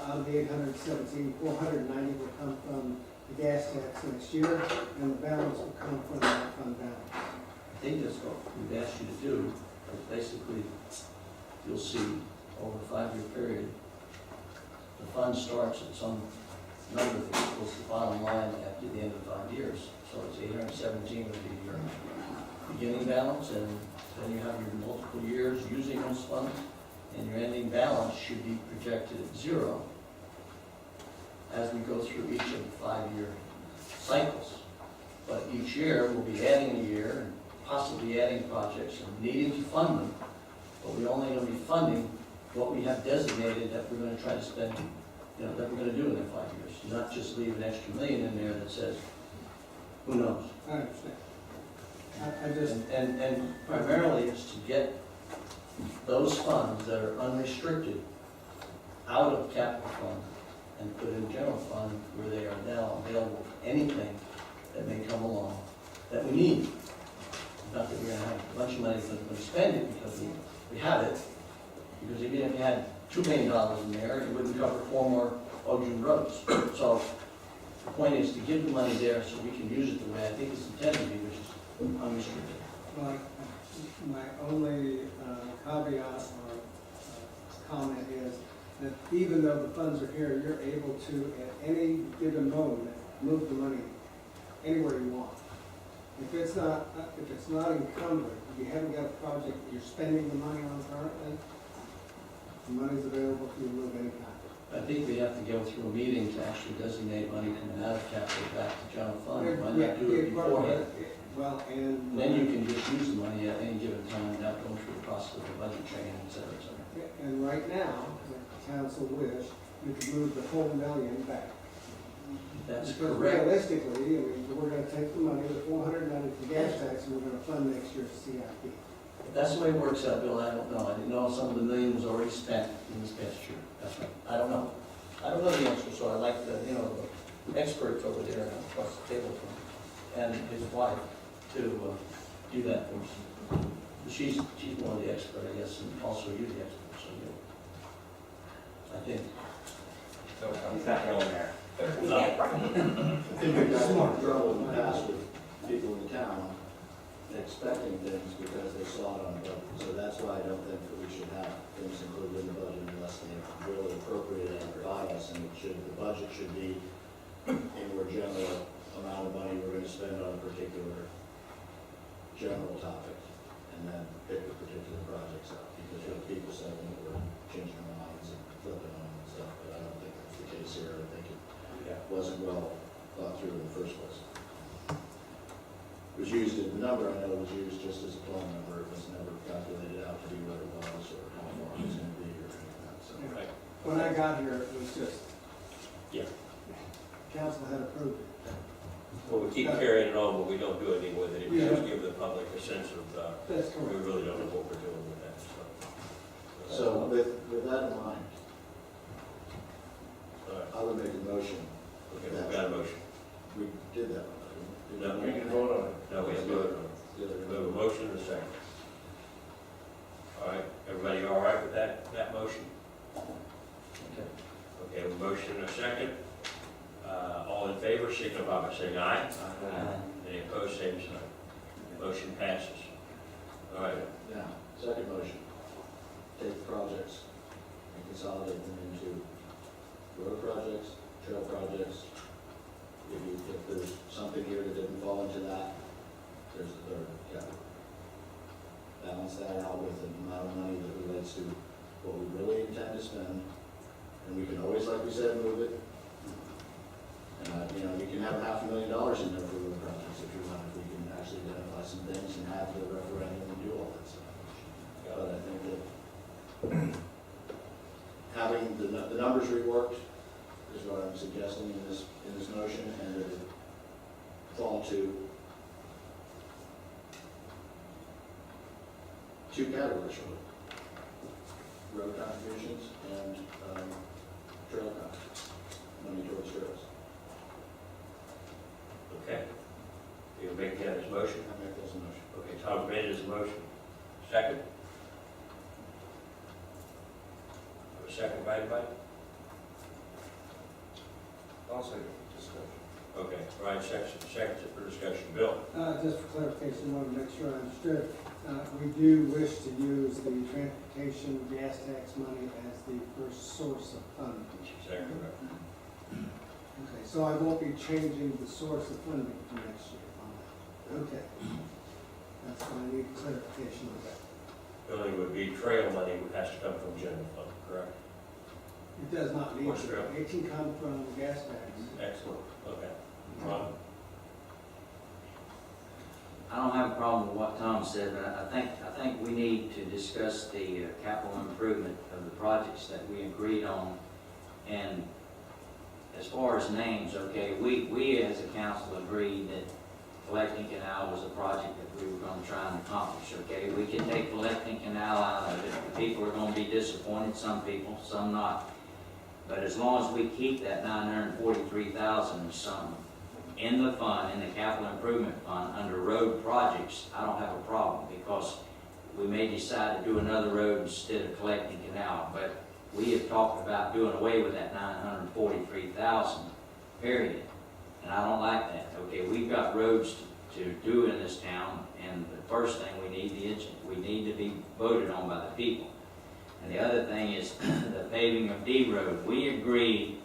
out of the 817, 490 will come from the gas tax next year, and the balance will come from that fund balance. I think that's what we've asked you to do, is basically, you'll see over a 5-year period, the fund starts at some number that equals the bottom line at the end of 5 years. So it's 817 would be your beginning balance, and then you have your multiple years using those funds, and your ending balance should be projected at 0 as we go through each of the 5-year cycles. But each year, we'll be adding a year and possibly adding projects and needing to fund them, but we're only going to be funding what we have designated that we're going to try to spend, that we're going to do in the 5 years. Not just leave an extra million in there that says, who knows? I understand. I just, And primarily is to get those funds that are unrestricted out of capital fund and put in general fund where they are now available for anything that may come along that we need. Not that we're going to have a bunch of money because we're going to spend it because we have it. Because even if you had $2 million in there, it wouldn't cover 4 more Ocean roads. So the point is to give the money there so we can use it the way I think it's intended to be, which is unrestricted. my only caveat or comment is that even though the funds are here, you're able to, at any given moment, move the money anywhere you want. If it's not encumbered, if you haven't got a project that you're spending the money on currently, the money's available for you to move anytime. I think we have to go through a meeting to actually designate money coming out of capital back to general fund. Why not do it beforehand? Well, and Then you can just use the money at any given time without going through the process of the budget training, et cetera, et cetera. and right now, if the council wish, you could move the whole $1 million back. That's Because correct. realistically, we're gonna take the money, the 490 for gas tax, and we're gonna fund next year's CIP. If that's the way it works out, Bill, I don't know. I didn't know some of the million was already spent in this past year. That's right. I don't know. I don't know the answer, so I'd like the experts over there across the table from, and his wife to do that for us. She's more the expert, I guess, and also you the expert, so I think. He's not going there. I think we've got some trouble in the past with people in town expecting things because they saw it on the budget. So that's why I don't think that we should have things included in the budget unless they really appropriate it by us. And the budget should be a more general amount of money we're going to spend on a particular general topic, and then pick the particular projects up. Because you have people saying that we're changing our minds and flipping on them and stuff, but I don't think that's the case here. I think it wasn't well thought through in the first place. It was used, the number I know was used just as a plumb number. It was never calculated out to be what it was or how far it was going to be or anything like that. So, Right. When I got here, it was just, Yeah. council had approved it. Well, we keep carrying it on, but we don't do anything with it. It just gives the public a sense of, That's we correct. really don't know what we're doing with that, so. So with that in mind, All right. I would make a motion. Okay, we've got a motion. We did that. No, We can vote on it. No, we have voted on it. The other- We have a motion and a second. All right, everybody all right with that motion? Okay, a motion and a second. All in favor, signify by saying aye. Any opposed, same sign. Motion passes. All right, Now, second motion, take projects and consolidate them into road projects, trail projects. If there's something here that didn't fall into that, there's the third category. Balance that out with the amount of money that relates to what we really intend to spend. And we can always, like we said, move it. You can have $500,000 in there for road projects if you want, if we can actually identify some things and have the referendum and do all that stuff. But I think that having the numbers reworked is what I'm suggesting in this motion, and that it fall to two categories really. Road contributions and trail contributions, money towards trails. okay. You make that as a motion? I make this a motion. Okay, Tom made it as a motion. Second? A second by anybody? I'll second discussion. Okay, Brian seconds it for discussion. Bill? Just for clarification, I want to make sure I understood. We do wish to use the transportation gas tax money as the first source of funding. Exactly right. Okay, so I won't be changing the source of funding for next year on that. Okay. That's why I need clarification of that. The only would be trail money has to come from general fund, correct? It does not need What's to. trail? It can come from the gas tax. Excellent, okay. Ron? I don't have a problem with what Tom said, but I think we need to discuss the capital improvement of the projects that we agreed on. And as far as names, okay, we as a council agreed that Collecting Canal was a project that we were going to try and accomplish, okay? We can take Collecting Canal out of it. People are going to be disappointed, some people, some not. But as long as we keep that $943,000 and some in the fund, in the capital improvement fund, under road projects, I don't have a problem, because we may decide to do another road instead of Collecting Canal. But we have talked about doing away with that $943,000, period. And I don't like that. Okay, we've got roads to do in this town, and the first thing we need to be voted on by the people. And the other thing is the paving of D Road. We agree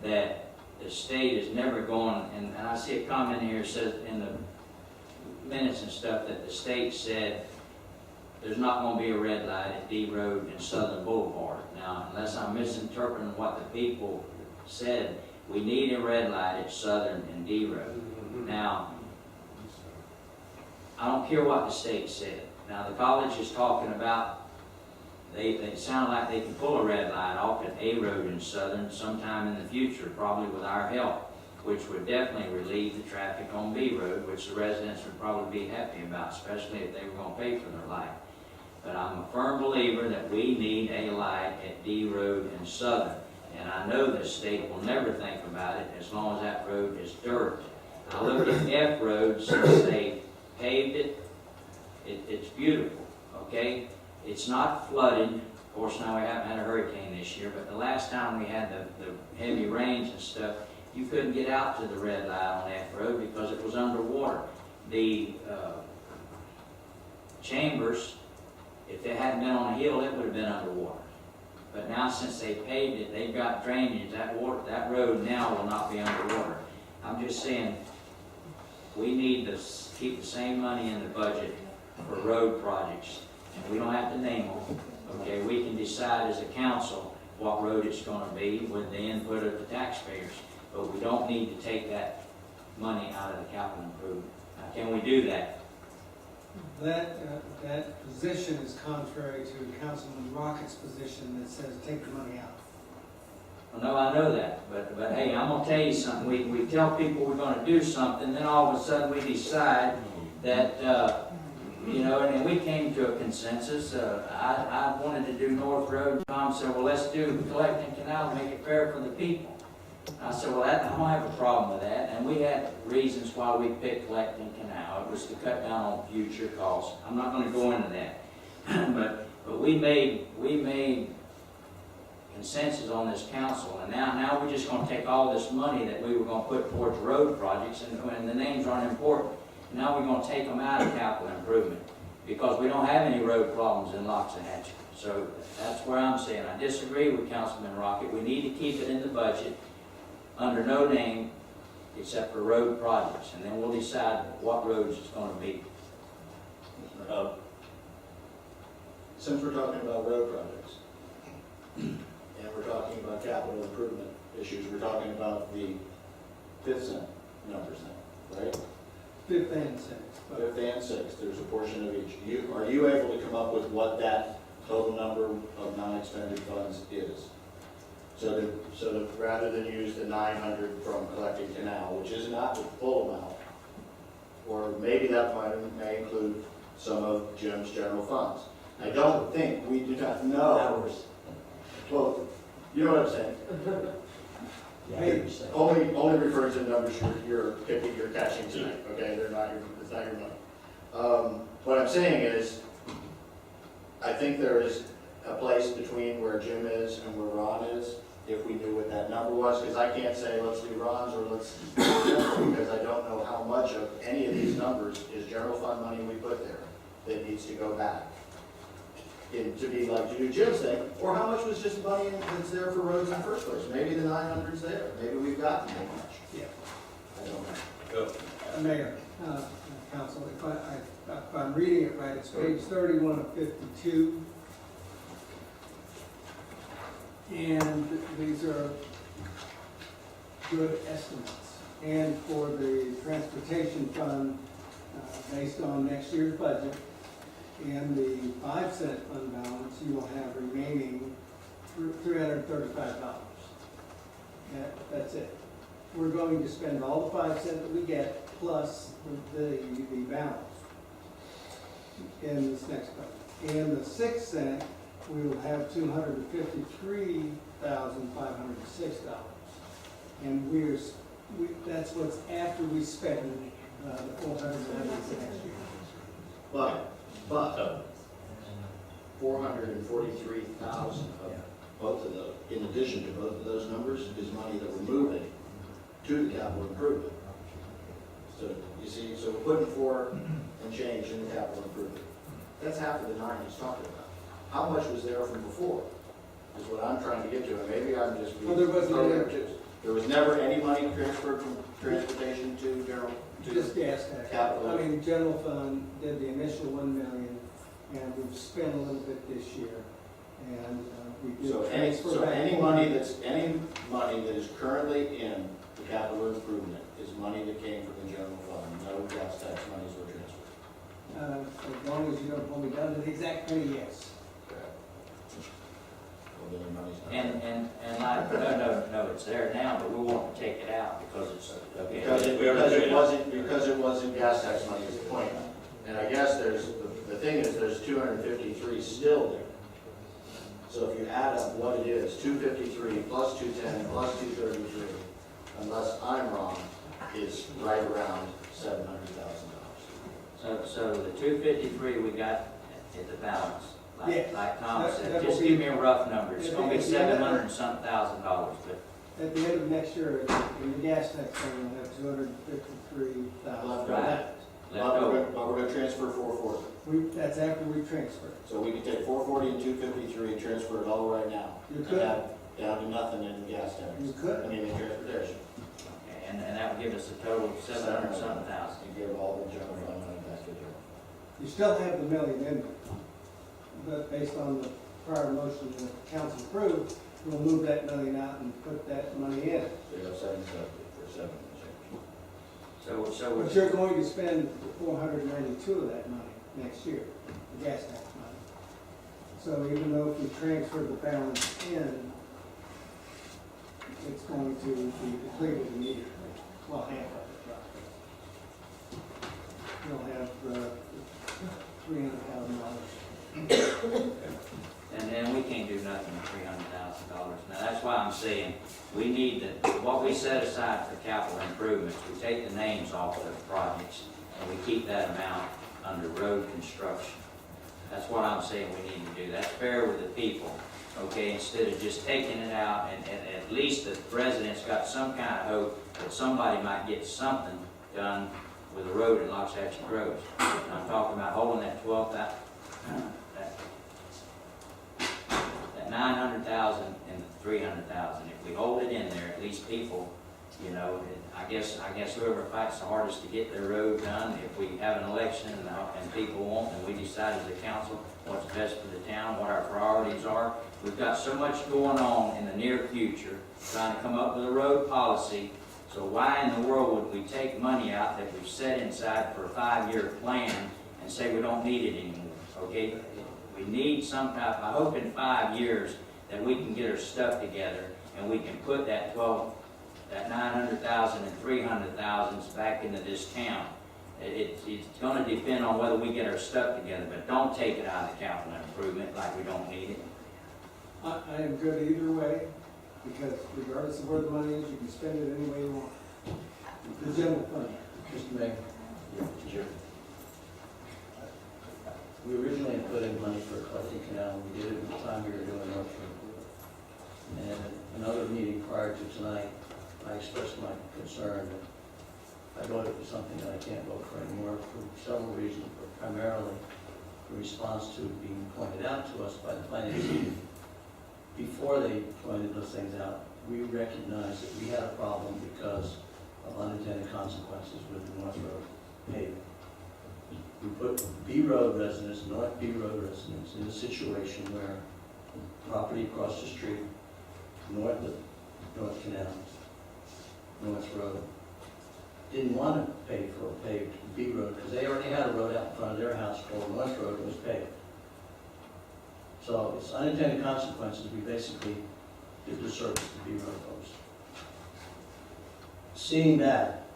that the state is never going, and I see a comment here that says in the minutes and stuff that the state said there's not going to be a red light at D Road and Southern Boulevard. Now, unless I'm misinterpreting what the people said, we need a red light at Southern and D Road. Now, I don't care what the state said. Now, the college is talking about, they sound like they can pull a red light off at A Road in Southern sometime in the future, probably with our help, which would definitely relieve the traffic on B Road, which the residents would probably be happy about, especially if they were going to pay for their light. But I'm a firm believer that we need a light at D Road and Southern. And I know the state will never think about it as long as that road is dirt. I look at F Road, since they paved it, it's beautiful, okay? It's not flooded. Of course, now we haven't had a hurricane this year, but the last time we had the heavy rains and stuff, you couldn't get out to the red light on F Road because it was underwater. The Chambers, if it hadn't been on a hill, it would have been underwater. But now, since they paved it, they've got drainage. That road now will not be underwater. I'm just saying, we need to keep the same money in the budget for road projects. And we don't have to name them, okay? We can decide as a council what road it's going to be with the input of the taxpayers. But we don't need to take that money out of the capital improvement. Now, can we do that? That position is contrary to Councilman Rocket's position that says take the money out. Well, no, I know that, but hey, I'm gonna tell you something, we tell people we're gonna do something, then all of a sudden we decide that, you know, and we came to a consensus, I wanted to do North Road, and Tom said, well, let's do Collecting Canal, make it fair for the people. I said, well, I don't have a problem with that, and we had reasons why we picked Collecting Canal. It was to cut down on future costs. I'm not gonna go into that. But we made consensus on this council, and now we're just gonna take all this money that we were gonna put towards road projects, and the names aren't important. Now we're gonna take them out of capital improvement, because we don't have any road problems in Loxahatchee. So that's where I'm saying, I disagree with Councilman Rocket. We need to keep it in the budget under no name except for road projects, and then we'll decide what roads it's gonna be. Since we're talking about road projects, and we're talking about capital improvement issues, we're talking about the 5th cent numbers now, right? 5th and 6th. 5th and 6th, there's a portion of each. Are you able to come up with what that total number of non-expended funds is? So that rather than use the 900 from Collecting Canal, which is not the full amount, or maybe that may include some of Jim's general funds. I don't think, we do not know. Well, you know what I'm saying? Only refer to the numbers you're catching tonight, okay? It's not your money. What I'm saying is, I think there is a place between where Jim is and where Ron is, if we knew what that number was, because I can't say let's do Ron's or let's do Jim's, because I don't know how much of any of these numbers is general fund money we put there that needs to go back. To be like to do Jim's thing, or how much was just money that's there for roads in the first place? Maybe the 900's there, maybe we've gotten that much. Yeah. I don't know. Mayor, Council, if I'm reading it right, it's page 31 of 52. And these are good estimates. And for the transportation fund, based on next year's budget, and the 5-cent fund balance, you will have remaining $335. That's it. We're going to spend all the 5 cents that we get plus the balance in this next budget. In the 6 cent, we will have $253,506. And that's what's after we spend the $496 next year. But 443,000 of both of those, in addition to both of those numbers, is money that we're moving to the capital improvement. So you see, so we're putting 4 and change in the capital improvement. That's half of the 9 he's talking about. How much was there from before is what I'm trying to get to, and maybe I'm just Well, there wasn't any. There was never any money transferred from transportation to general, Just gas tax. capital. I mean, general fund did the initial 1 million, and we've spent a little bit this year, and we did transfer back. Any money that is currently in the capital improvement is money that came from the general fund. No gas tax monies were transferred. As long as you don't hold me down to the exact penny, yes. Well, then the money's not. No, it's there now, but we want to take it out because it's, okay. Because it wasn't gas tax money is the point. And I guess the thing is, there's 253 still there. So if you add up what it is, 253 plus 210 plus 233, unless I'm wrong, is right around $700,000. So the 253 we got at the balance. Yes. Like Tom That said, will just be- give me a rough number. It's gonna be At the end of- $700 and some $1,000, but At the end of next year, in the gas tax fund, we'll have 253,000 Left Right. left. left over. But we're going to transfer 440. That's after we transfer. So we can take 440 and 253 and transfer it all right now. You And could. have down to nothing in gas tax. You could. I mean, in transportation. Okay, and that would give us a total of 700 and some thousand. You give all the general fund money back to them. You still have the million in there, but based on the prior motion that the council approved, we'll move that million out and put that money in. So you have 770 for 7 and change. So But you're going to spend 492 of that money next year, the gas tax money. So even though if we transfer the balance in, it's going to be depleted immediately. Well, half of it, roughly. You'll have $300,000. And then we can't do nothing with $300,000. Now, that's why I'm saying, we need to, what we set aside for capital improvements, we take the names off of the projects, and we keep that amount under road construction. That's what I'm saying we need to do. That's fair with the people, okay? Instead of just taking it out, and at least the residents got some kind of hope that somebody might get something done with the road in Loxahatchee Groves. And I'm talking about holding that 900,000 and the 300,000. If we hold it in there, at least people, you know, I guess whoever fights the hardest to get their road done, if we have an election and people want, and we decide as a council what's best for the town, what our priorities are. We've got so much going on in the near future, trying to come up with a road policy. So why in the world would we take money out that we've set inside for a 5-year plan and say we don't need it anymore, okay? We need some type, I hope in 5 years that we can get our stuff together and we can put that 900,000 and 300,000 back into this town. It's going to depend on whether we get our stuff together, but don't take it out of the capital improvement like we don't need it. I am good either way, because regardless of where the money is, you can spend it any way you want. The general fund. Mr. Mayor. We originally put in money for collecting canal, we did it at the time we were doing North Shore. And at another meeting prior to tonight, I expressed my concern that I voted for something that I can't vote for anymore for several reasons, but primarily in response to being pointed out to us by the finance team. Before they pointed those things out, we recognized that we had a problem because of unintended consequences with the North Road paving. We put B Road residents, North B Road residents, in a situation where property across the street, north of North Canal, North Road, didn't want to pay for a paved B Road because they already had a road out in front of their house called North Road and was paved. So it's unintended consequences. We basically did the service to B Road folks. Seeing that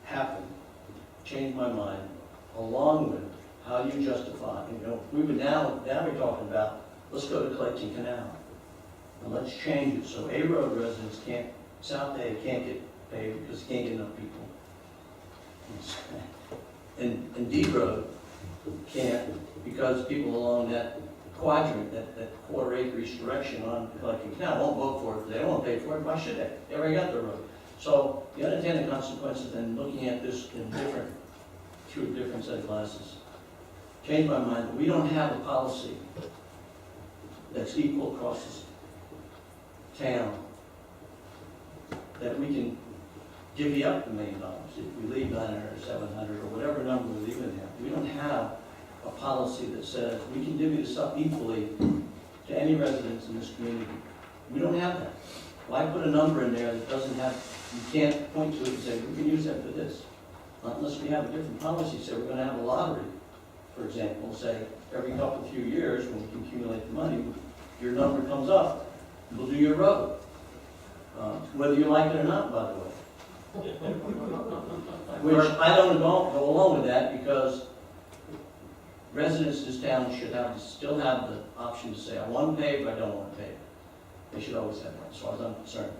happen changed my mind, along with how you justify, we would now we're talking about, let's go to collecting canal. And let's change it so A Road residents can't, South A can't get paved because they can't get enough people. And D Road can't because people along that quadrant, that quarter-acre each direction on collecting canal won't vote for it. They don't want to pay for it. Why should they? They already got their road. So the unintended consequences, and looking at this in through a different set of glasses, changed my mind. We don't have a policy that's equal across this town that we can divvy up $1 million. If we leave 900 or 700 or whatever number we leave in there, we don't have a policy that says we can divvy this up equally to any residents in this community. We don't have that. Why put a number in there that doesn't have, you can't point to it and say, we can use that for this. Unless we have a different policy, say we're going to have a lottery, for example, say every few years when we can accumulate the money, your number comes up, we'll do your road. Whether you like it or not, by the way. Which I don't go along with that because residents of this town should still have the option to say, I want to pay, but I don't want to pay. They should always have that, as far as I'm concerned.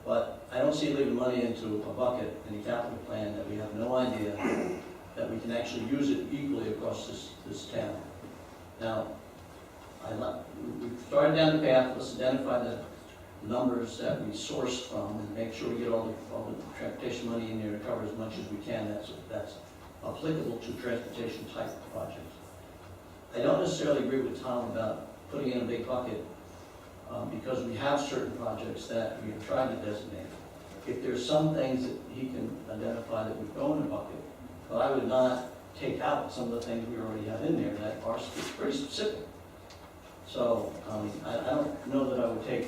But I don't see leaving money into a bucket in a capital plan that we have no idea that we can actually use it equally across this town. Now, we've started down the path. Let's identify the numbers that we source from and make sure we get all the transportation money in there to cover as much as we can. That's applicable to transportation type projects. I don't necessarily agree with Tom about putting in a big bucket because we have certain projects that we have tried to designate. If there's some things that he can identify that would go in a bucket, but I would not take out some of the things we already have in there that are pretty specific. So I don't know that I would take,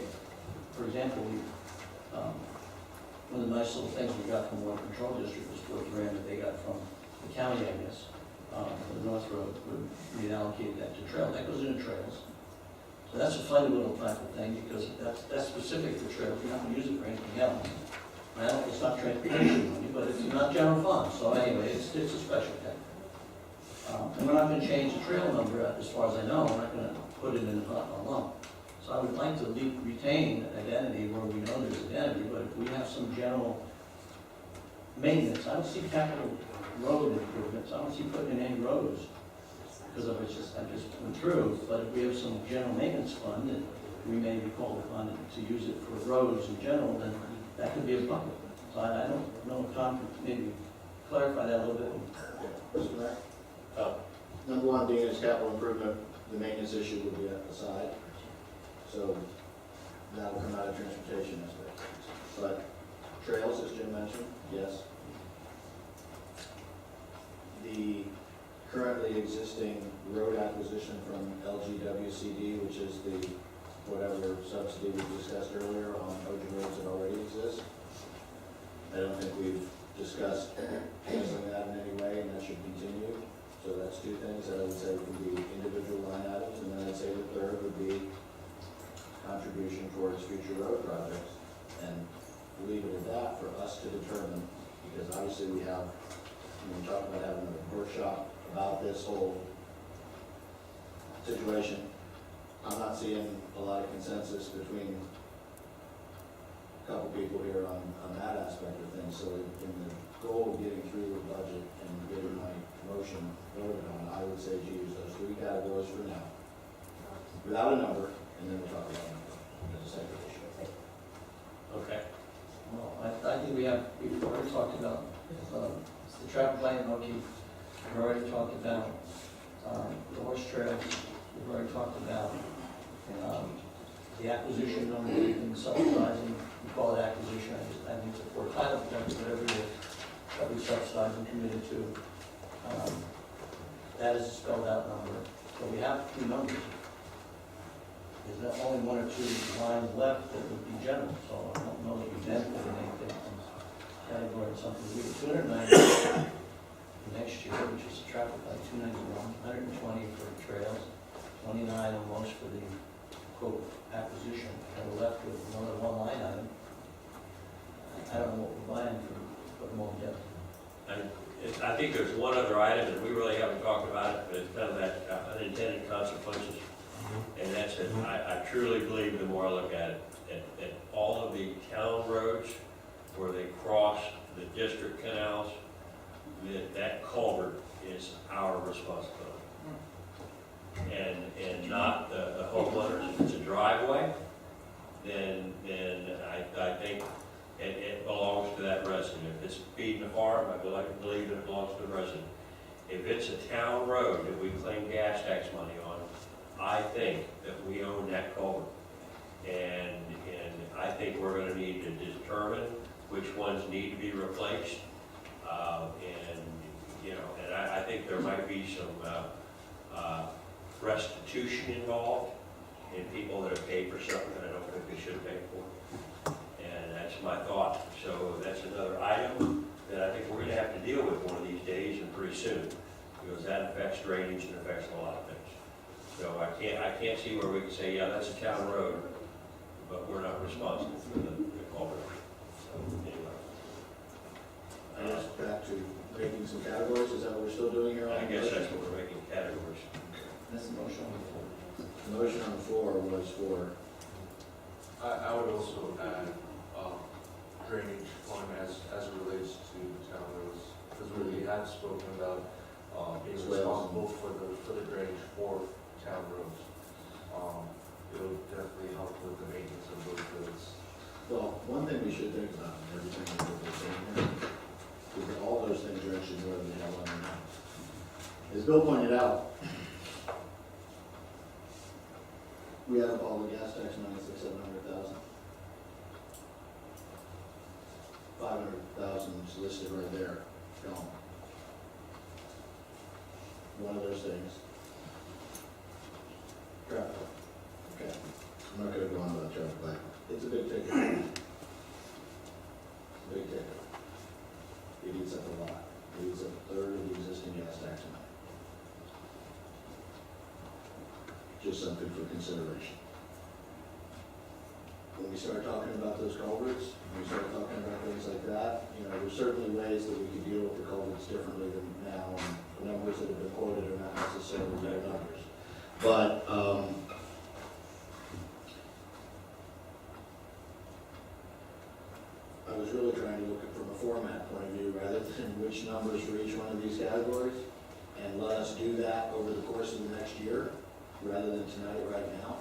for example, one of the nice little things we got from Water Control District was $4,000 that they got from the county, I guess, for the North Road, we allocated that to trail. That goes into trails. So But that's a funny little type of thing, because that's specific for trails, you're not gonna use it for anything else. Well, it's not transportation money, but it's not general fund, so anyway, it's a special thing. And we're not gonna change the trail number, as far as I know, we're not gonna put it in a lump. So I would like to retain identity where we know there's identity, but if we have some general maintenance, I don't see capital road improvements, I don't see putting in any roads, because of I just went through, but if we have some general maintenance fund, and we may be called upon to use it for roads in general, then that could be a bucket. So I don't know if Tom could maybe clarify that a little bit. Mr. Mayor? Number one, being as capital improvement, the maintenance issue will be aside. So that will come out of transportation aspect. But trails, as Jim mentioned, yes. The currently existing road acquisition from LGWCD, which is the whatever subsidy we discussed earlier on OJ roads that already exist. I don't think we've discussed canceling that in any way, and that should continue. So that's two things that I would say would be individual line items, and then I'd say the third would be contribution towards future road projects. And leave it at that for us to determine, because obviously we have, we talked about having a workshop about this whole situation. I'm not seeing a lot of consensus between a couple people here on that aspect of things. So in the goal of getting through the budget and getting my motion voted on, I would say to use those three categories for now, without a number, and then we'll talk about it as a separate issue. Okay. Well, I think we've already talked about the traffic light in O'Keefe. We've already talked about the horse trails. We've already talked about the acquisition number and subsidizing. We call it acquisition. I think it's for title points, whatever it is, that we subsidize and committed to. That is a spelled out number. So we have two numbers. There's not only one or two lines left that would be general, so I don't know that we benefited anything from category or something. We were 290 next year, which is traffic light, 291, 120 for trails, 29 almost for the quote acquisition, and we're left with another one line item. I don't know what we're buying for putting them all together. I think there's one other item, and we really haven't talked about it, but it's kind of that unintended consequences. And that's it. I truly believe, the more I look at it, at all of the town roads where they cross the district canals, that culvert is our responsibility. And not the homeowners. If it's a driveway, then I think it belongs to that resident. If it's feeding a farm, I believe it belongs to the resident. If it's a town road that we claim gas tax money on, I think that we own that culvert. And I think we're gonna need to determine which ones need to be replaced. And I think there might be some restitution involved in people that have paid for something that I don't think they should have paid for. And that's my thought. So that's another item that I think we're gonna have to deal with one of these days and pretty soon, because that affects drainage and affects a lot of things. So I can't see where we can say, yeah, that's a town road, but we're not responsible for the culvert. So anyway. I guess back to making some categories, is that what we're still doing here? I guess that's what we're making categories. That's the motion on the floor. The motion on the floor was for, I would also add drainage fund as it relates to town roads, because we had spoken about being responsible for the drainage for town roads. It would definitely help with the maintenance of those roads. well, one thing we should think about in everything that we're saying here is that all those things are actually more than the hell on now. As Bill pointed out, we have all the gas tax money, it's like 700,000. 500,000 is listed right there, gone. One of those things. Traffic. Okay, I'm not gonna go on about traffic light. It's a big ticket. It's a big ticket. It eats up a lot. It eats up a third of the existing gas tax money. Just something for consideration. we start talking about those culverts, when we start talking about things like that, you know, there's certainly ways that we could deal with the culverts differently than now, and the numbers that have been quoted are not necessarily real numbers. But, I was really trying to look at it from a format point of view, rather than which numbers for each one of these categories, and let us do that over the course of the next year, rather than tonight, right now.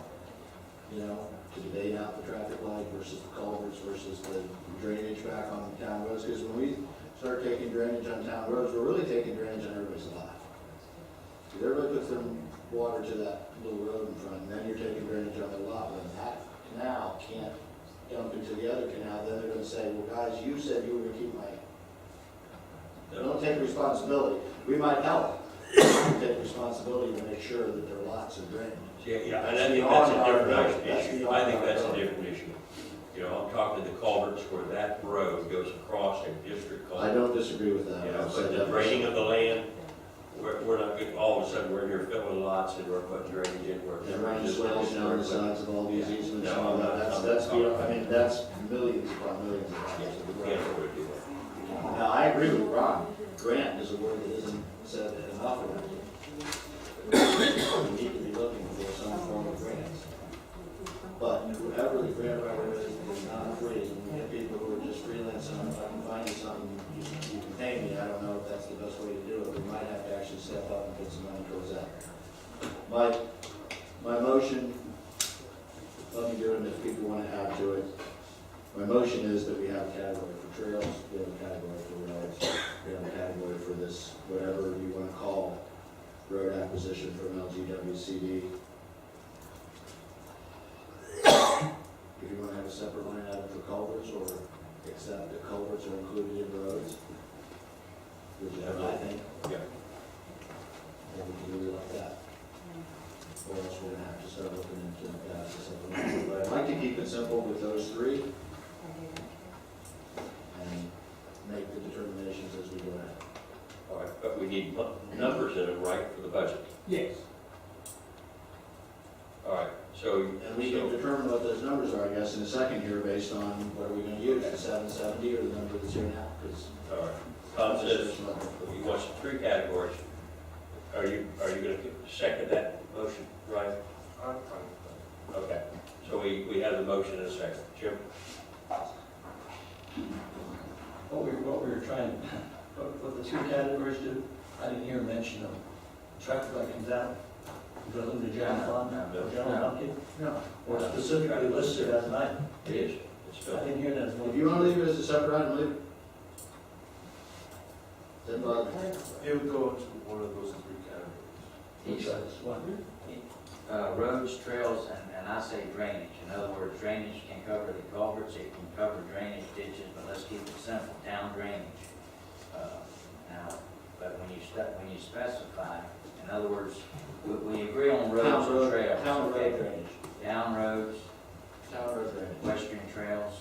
You know, to debate out the traffic light versus the culverts versus the drainage back on town roads, because when we start taking drainage on town roads, we're really taking drainage on everybody's lot. Because everybody puts their water to that little road in front, and then you're taking drainage on their lot. When that canal can't dump into the other canal, then they're gonna say, well, guys, you said you were gonna keep my, they don't take responsibility. We might help, we take responsibility to make sure that their lots are drained. Yeah, and I think that's a different issue. I think that's a different issue. You know, I'm talking to the culverts where that road goes across a district culvert. I don't disagree with that. You know, I've said but the that draining before. of the land, we're not, all of a sudden, we're here filling lots and we're putting drainage in. And running swells down the sides of all these easements and No, all that, I'm not- that's beyond, I mean, that's millions upon millions of Yeah, dollars. we can't afford to do that. Now, I agree with Ron, grant is a word that isn't said enough around here. We need to be looking for some form of grants. But whoever the grant writer is not free, and we have people who are just freelancing, if I can find you something, you can pay me, I don't know if that's the best way to do it, we might have to actually step up and put some money towards that. My motion, let me do it, and if people want to add to it, my motion is that we have a category for trails, we have a category for roads, we have a category for this, whatever you want to call road acquisition from LGWCD. If you want to have a separate line item for culverts, or accept that culverts are included in roads, which is what I think, Yeah. then we can do it like that. Or else we're gonna have to start looking into the supplemental. But I'd like to keep it simple with those three, and make the determinations as we go ahead. All right, but we need numbers in it, right, for the budget. Yes. All right, so. And we can determine what those numbers are, I guess, in a second here, based on what are we gonna use, the 770 or the number that's here now, because. All right, Tom says he wants three categories. Are you gonna second that motion, Ryan? I'm fine with Okay, so we have the motion in a second. Jim? What we were trying, what the two categories do, I didn't hear mention of. Traffic light comes out, goes into general fund, or general bucket, No. or specifically listed as an item. It is. It's I filled. didn't hear that as one. If you wanna leave it as a separate item, leave it. Doesn't bother me. that. It would go into one of those three categories. Which is what? Roads, trails, and I say drainage. In other words, drainage can cover the culverts, it can cover drainage ditches, but let's keep it simple, town drainage. Now, but when you specify, in other words, we agree on roads and trails. Town okay? road drainage. Town roads, Town road drainage. western trails,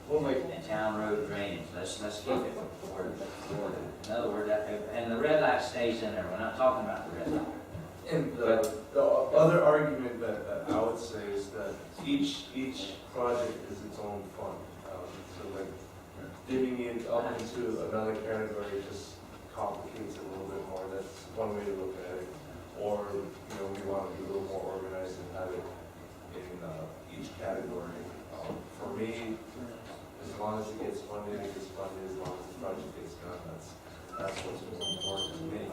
We'll make, and town road drainage. Let's keep it word. In other words, and the red light stays in there. We're not talking about the red light. And the other argument that I would say is that each project is its own fund. So like divvying it up into another category just complicates it a little bit more. That's one way to look at it. Or, you know, we want to be a little more organized and have it in each category. For me, as long as it gets funded, it gets funded. As long as the project gets done, that's what's most important to me.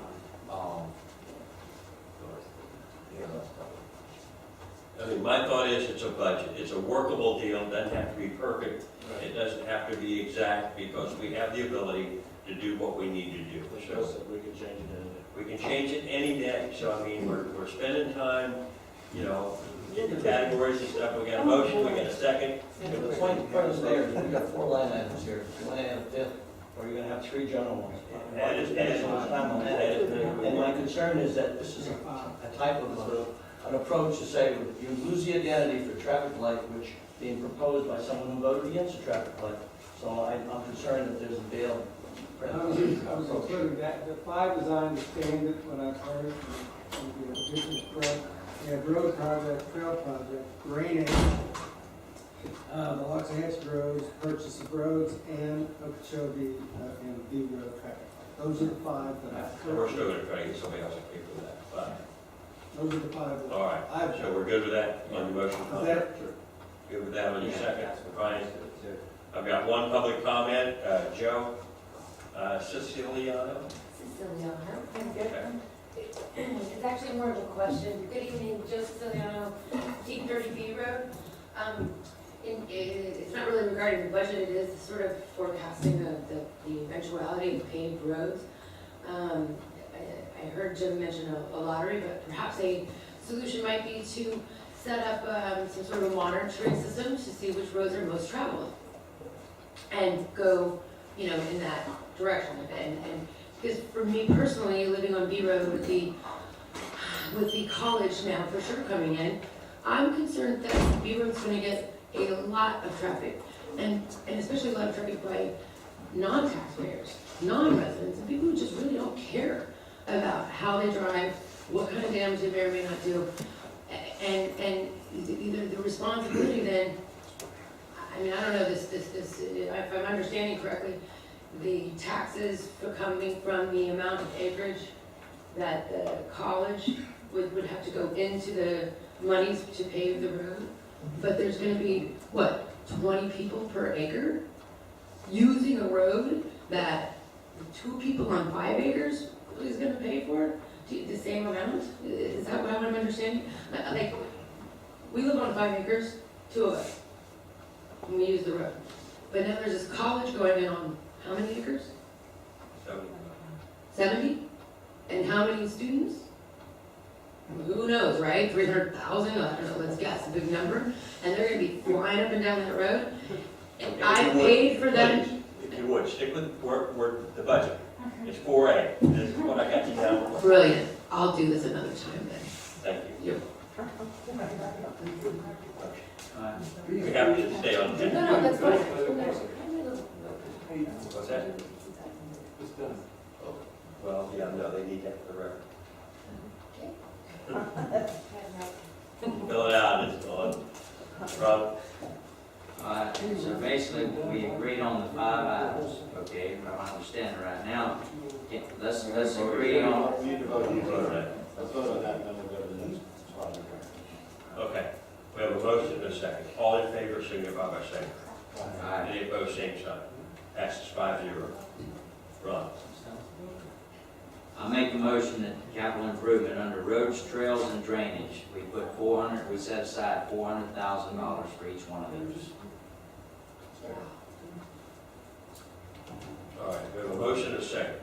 Yeah, that's probably. I mean, my thought is it's a budget. It's a workable deal. It doesn't have to be perfect. It doesn't have to be exact because we have the ability to do what we need to do. Which So shows that we can change it any day. we can change it any day. So I mean, we're spending time, you know, in the categories and stuff. We got a motion, we got a second. the point is there, is we got 4 line items here. You want to add a fifth, or you're going to have 3 general ones. That is- that is- Spend so much time on that. that is very good. And my concern is that this is a type of an approach to say, you lose the identity for traffic light, which being proposed by someone who voted against the traffic light. So I'm concerned that there's a bail. I was including that, the 5 as I understand it, when I've heard, and the addition correct, we have road project, trail project, drainage, The Loxahatchee roads, purchase of roads, and Okeechobee and B road traffic. Those are the five that I. And we're still gonna try to get somebody else to pay for that, but, Those are the five. that all right, I've so we're good with that on the motion? Is that- Good with that on your second, fine. I've got one public comment, Joe Siciliano. Siciliano, it's actually more of a question. Good evening, Joe Siciliano, T30B Road. It's not really regarding the budget, it is sort of forecasting the eventuality of paved roads. I heard Jim mention a lottery, but perhaps a solution might be to set up some sort of a monitoring system to see which roads are most traveled and go, in that direction. And because for me personally, living on B Road with the college now for sure coming in, I'm concerned that B Road's going to get a lot of traffic, and especially a lot of traffic by non-taxpayers, non-residents, and people who just really don't care about how they drive, what kind of damage they may or may not do. And either the responsibility then, I don't know, if I'm understanding correctly, the taxes for coming from the amount of acreage that the college would have to go into the monies to pave the road, but there's gonna be, 20 people per acre using a road that 2 people on 5 acres is gonna pay for? The same amount? Is that what I'm understanding? Like, we live on 5 acres, 2 of us, and we use the road. But now there's this college going in on how many acres? 70? And how many students? Who knows, right? 300,000? I don't know, let's guess, a big number. And they're gonna be flying up and down that road. And I paid for them. Please, if you would, stick with the budget. It's 4A. This is what I got you down for. Brilliant. I'll do this another time then. Thank you. Yep. We have to stay on. No, that's fine. What's that? Oh, well, yeah, no, they need that for the record. Fill it out, it's on. Rob? So basically, we agreed on the 5 items, okay, if I understand it right now. Let's agree on, You need to vote. Vote on that. Let's vote on that, and then we'll go to the next spot. Okay, we have a motion and a second. All in favor, signify by saying aye. Aye. Any opposed, same sign. Passes 5-0. Ron? I make a motion that capital improvement under roads, trails, and drainage, we set aside $400,000 for each one of those. All right, we have a motion and a second.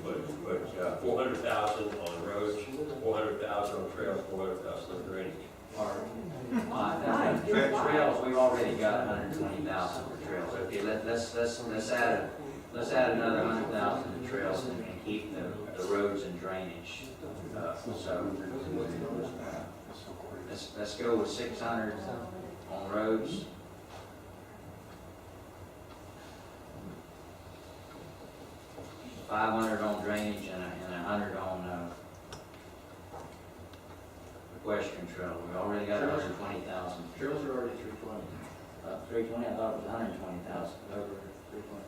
Put 400,000 on roads, 400,000 on trails, 400,000 on drainage. Trails, we've already got 120,000 for trails. Okay, let's add another 100,000 to trails and keep the roads and drainage. Let's go with 600 on roads. 500 on drainage and 100 on equestrian trail. We already got 120,000. Trails are already 320. 320, I thought it was 120,000. Over 320.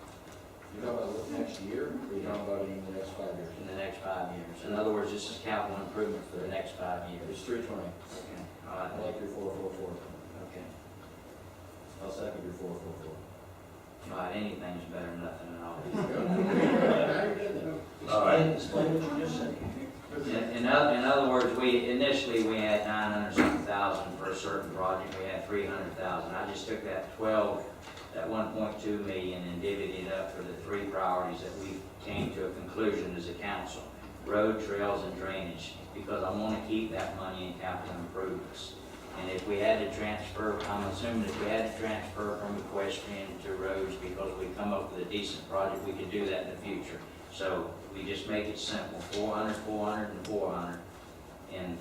You talking about next year, or you talking about in the next 5 years? In the next 5 years. In other words, this is capital improvement for the next 5 years. It's 320. Okay. All I right. like your 444. Okay. I'll second your 444. All right, anything's better than nothing at all. All right. Explain what you just said. In other words, initially we had 900,000 for a certain project, we had 300,000. I just took that 1.2 million and divvied it up for the 3 priorities that we came to a conclusion as a council. Road, trails, and drainage, because I want to keep that money in capital improvements. And if we had to transfer, I'm assuming if we had to transfer from equestrian to roads because we come up with a decent project, we could do that in the future. So we just make it simple, 400, 400, and 400. And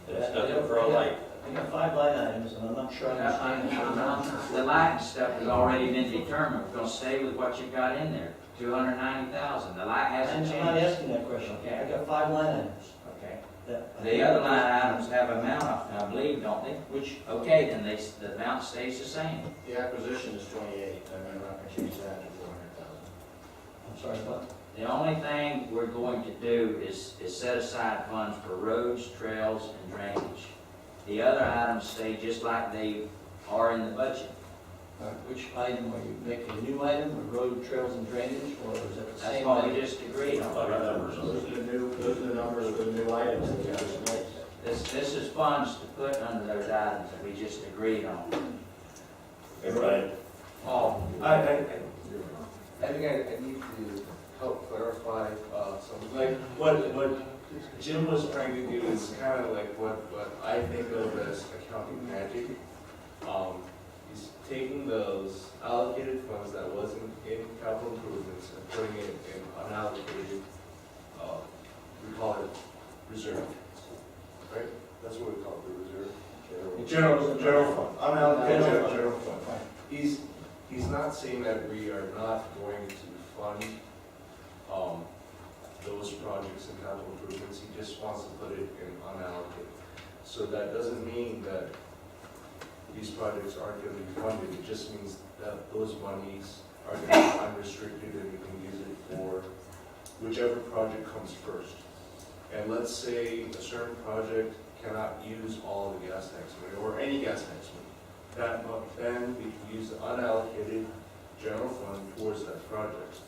That's nothing for all light. I got 5 line items, and I'm not sure I understand. the light stuff has already been determined. We're going to stay with what you've got in there, 290,000. The light hasn't I'm not changed. asking that question, okay? I got 5 line items. okay? That- The other line items have amount, I believe, don't they? Which, okay, then the amount stays the same. The acquisition is 28, and we're not gonna change that to 400,000. I'm sorry, what? The only thing we're going to do is set aside funds for roads, trails, and drainage. The other items stay just like they are in the budget. Which item are you making, a new item, or road, trails, and drainage, or is it the That's same what we item? just agreed on. Those are the numbers for the new items that we just made. This is funds to put under those items that we just agreed on. Right. I think I need to help clarify something. Like, what Jim was trying to do is kind of like what I think of as accounting magic. He's taking those allocated funds that wasn't in capital improvements and putting it in unallocated, we call it reserve, right? That's what we call it, the reserve. General fund, unallocated general fund. He's not saying that we are not going to fund those projects and capital improvements. He just wants to put it in unallocated. So that doesn't mean that these projects aren't going to be funded. It just means that those monies are going to be unrestricted and we can use it for whichever project comes first. And let's say a certain project cannot use all of the gas tax money or any gas tax money. Then we can use the unallocated general fund towards that project.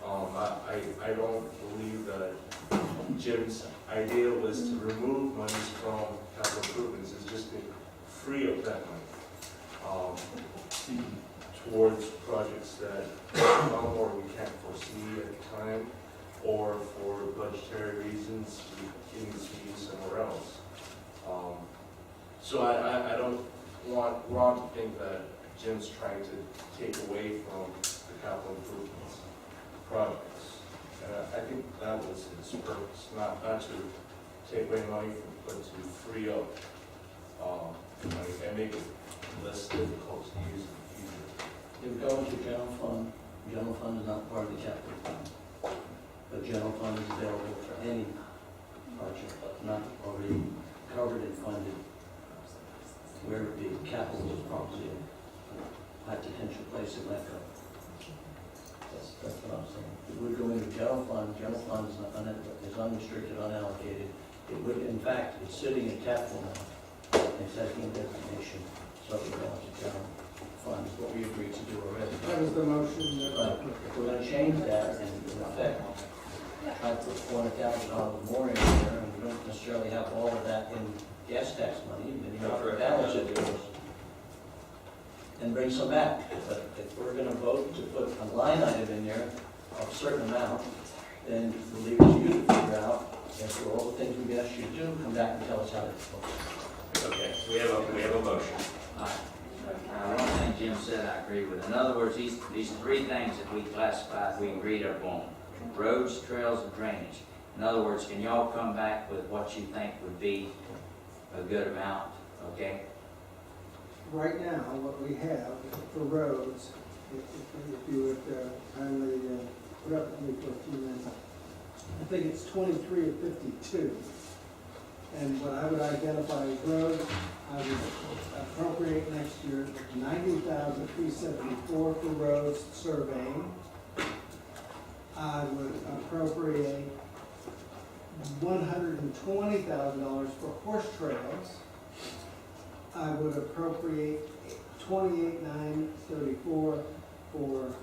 I don't believe that Jim's idea was to remove monies from capital improvements. It's just to free up that money towards projects that come or we can't foresee at the time, or for budgetary reasons we can use somewhere else. So I don't want Ron to think that Jim's trying to take away from the capital improvements projects. And I think that was his purpose, not to take away money, but to free up money and make it less difficult to use in the future. If we go into general fund is not part of the capital fund. But general fund is available for any project not already covered and funded, where the capital is probably a high potential place it might go. That's what I'm saying. It would go into general fund is unrestricted, unallocated. It would, in fact, it's sitting in capital now, it's taking designation, so it belongs to general fund, is what we agreed to do already. That was the motion that. But if we're gonna change that, and in effect, try to put $400,000 more in there, and we don't necessarily have all of that in gas tax money, then you have to balance it and bring some back. But if we're gonna vote to put a line item in there of a certain amount, then we'll leave it to you to figure out, after all the things we asked you to do, come back and tell us how to vote. Okay, we have a motion. One thing Jim said I agree with. In other words, these three things that we classified, we agreed upon. Roads, trails, and drainage. In other words, can y'all come back with what you think would be a good amount, okay? Right now, what we have for roads, if you would kindly put up with me for a few minutes, I think it's 23 of 52. And what I would identify as roads, I would appropriate next year $90,374 for roads surveying. I would appropriate $120,000 for horse trails. I would appropriate $28,934 for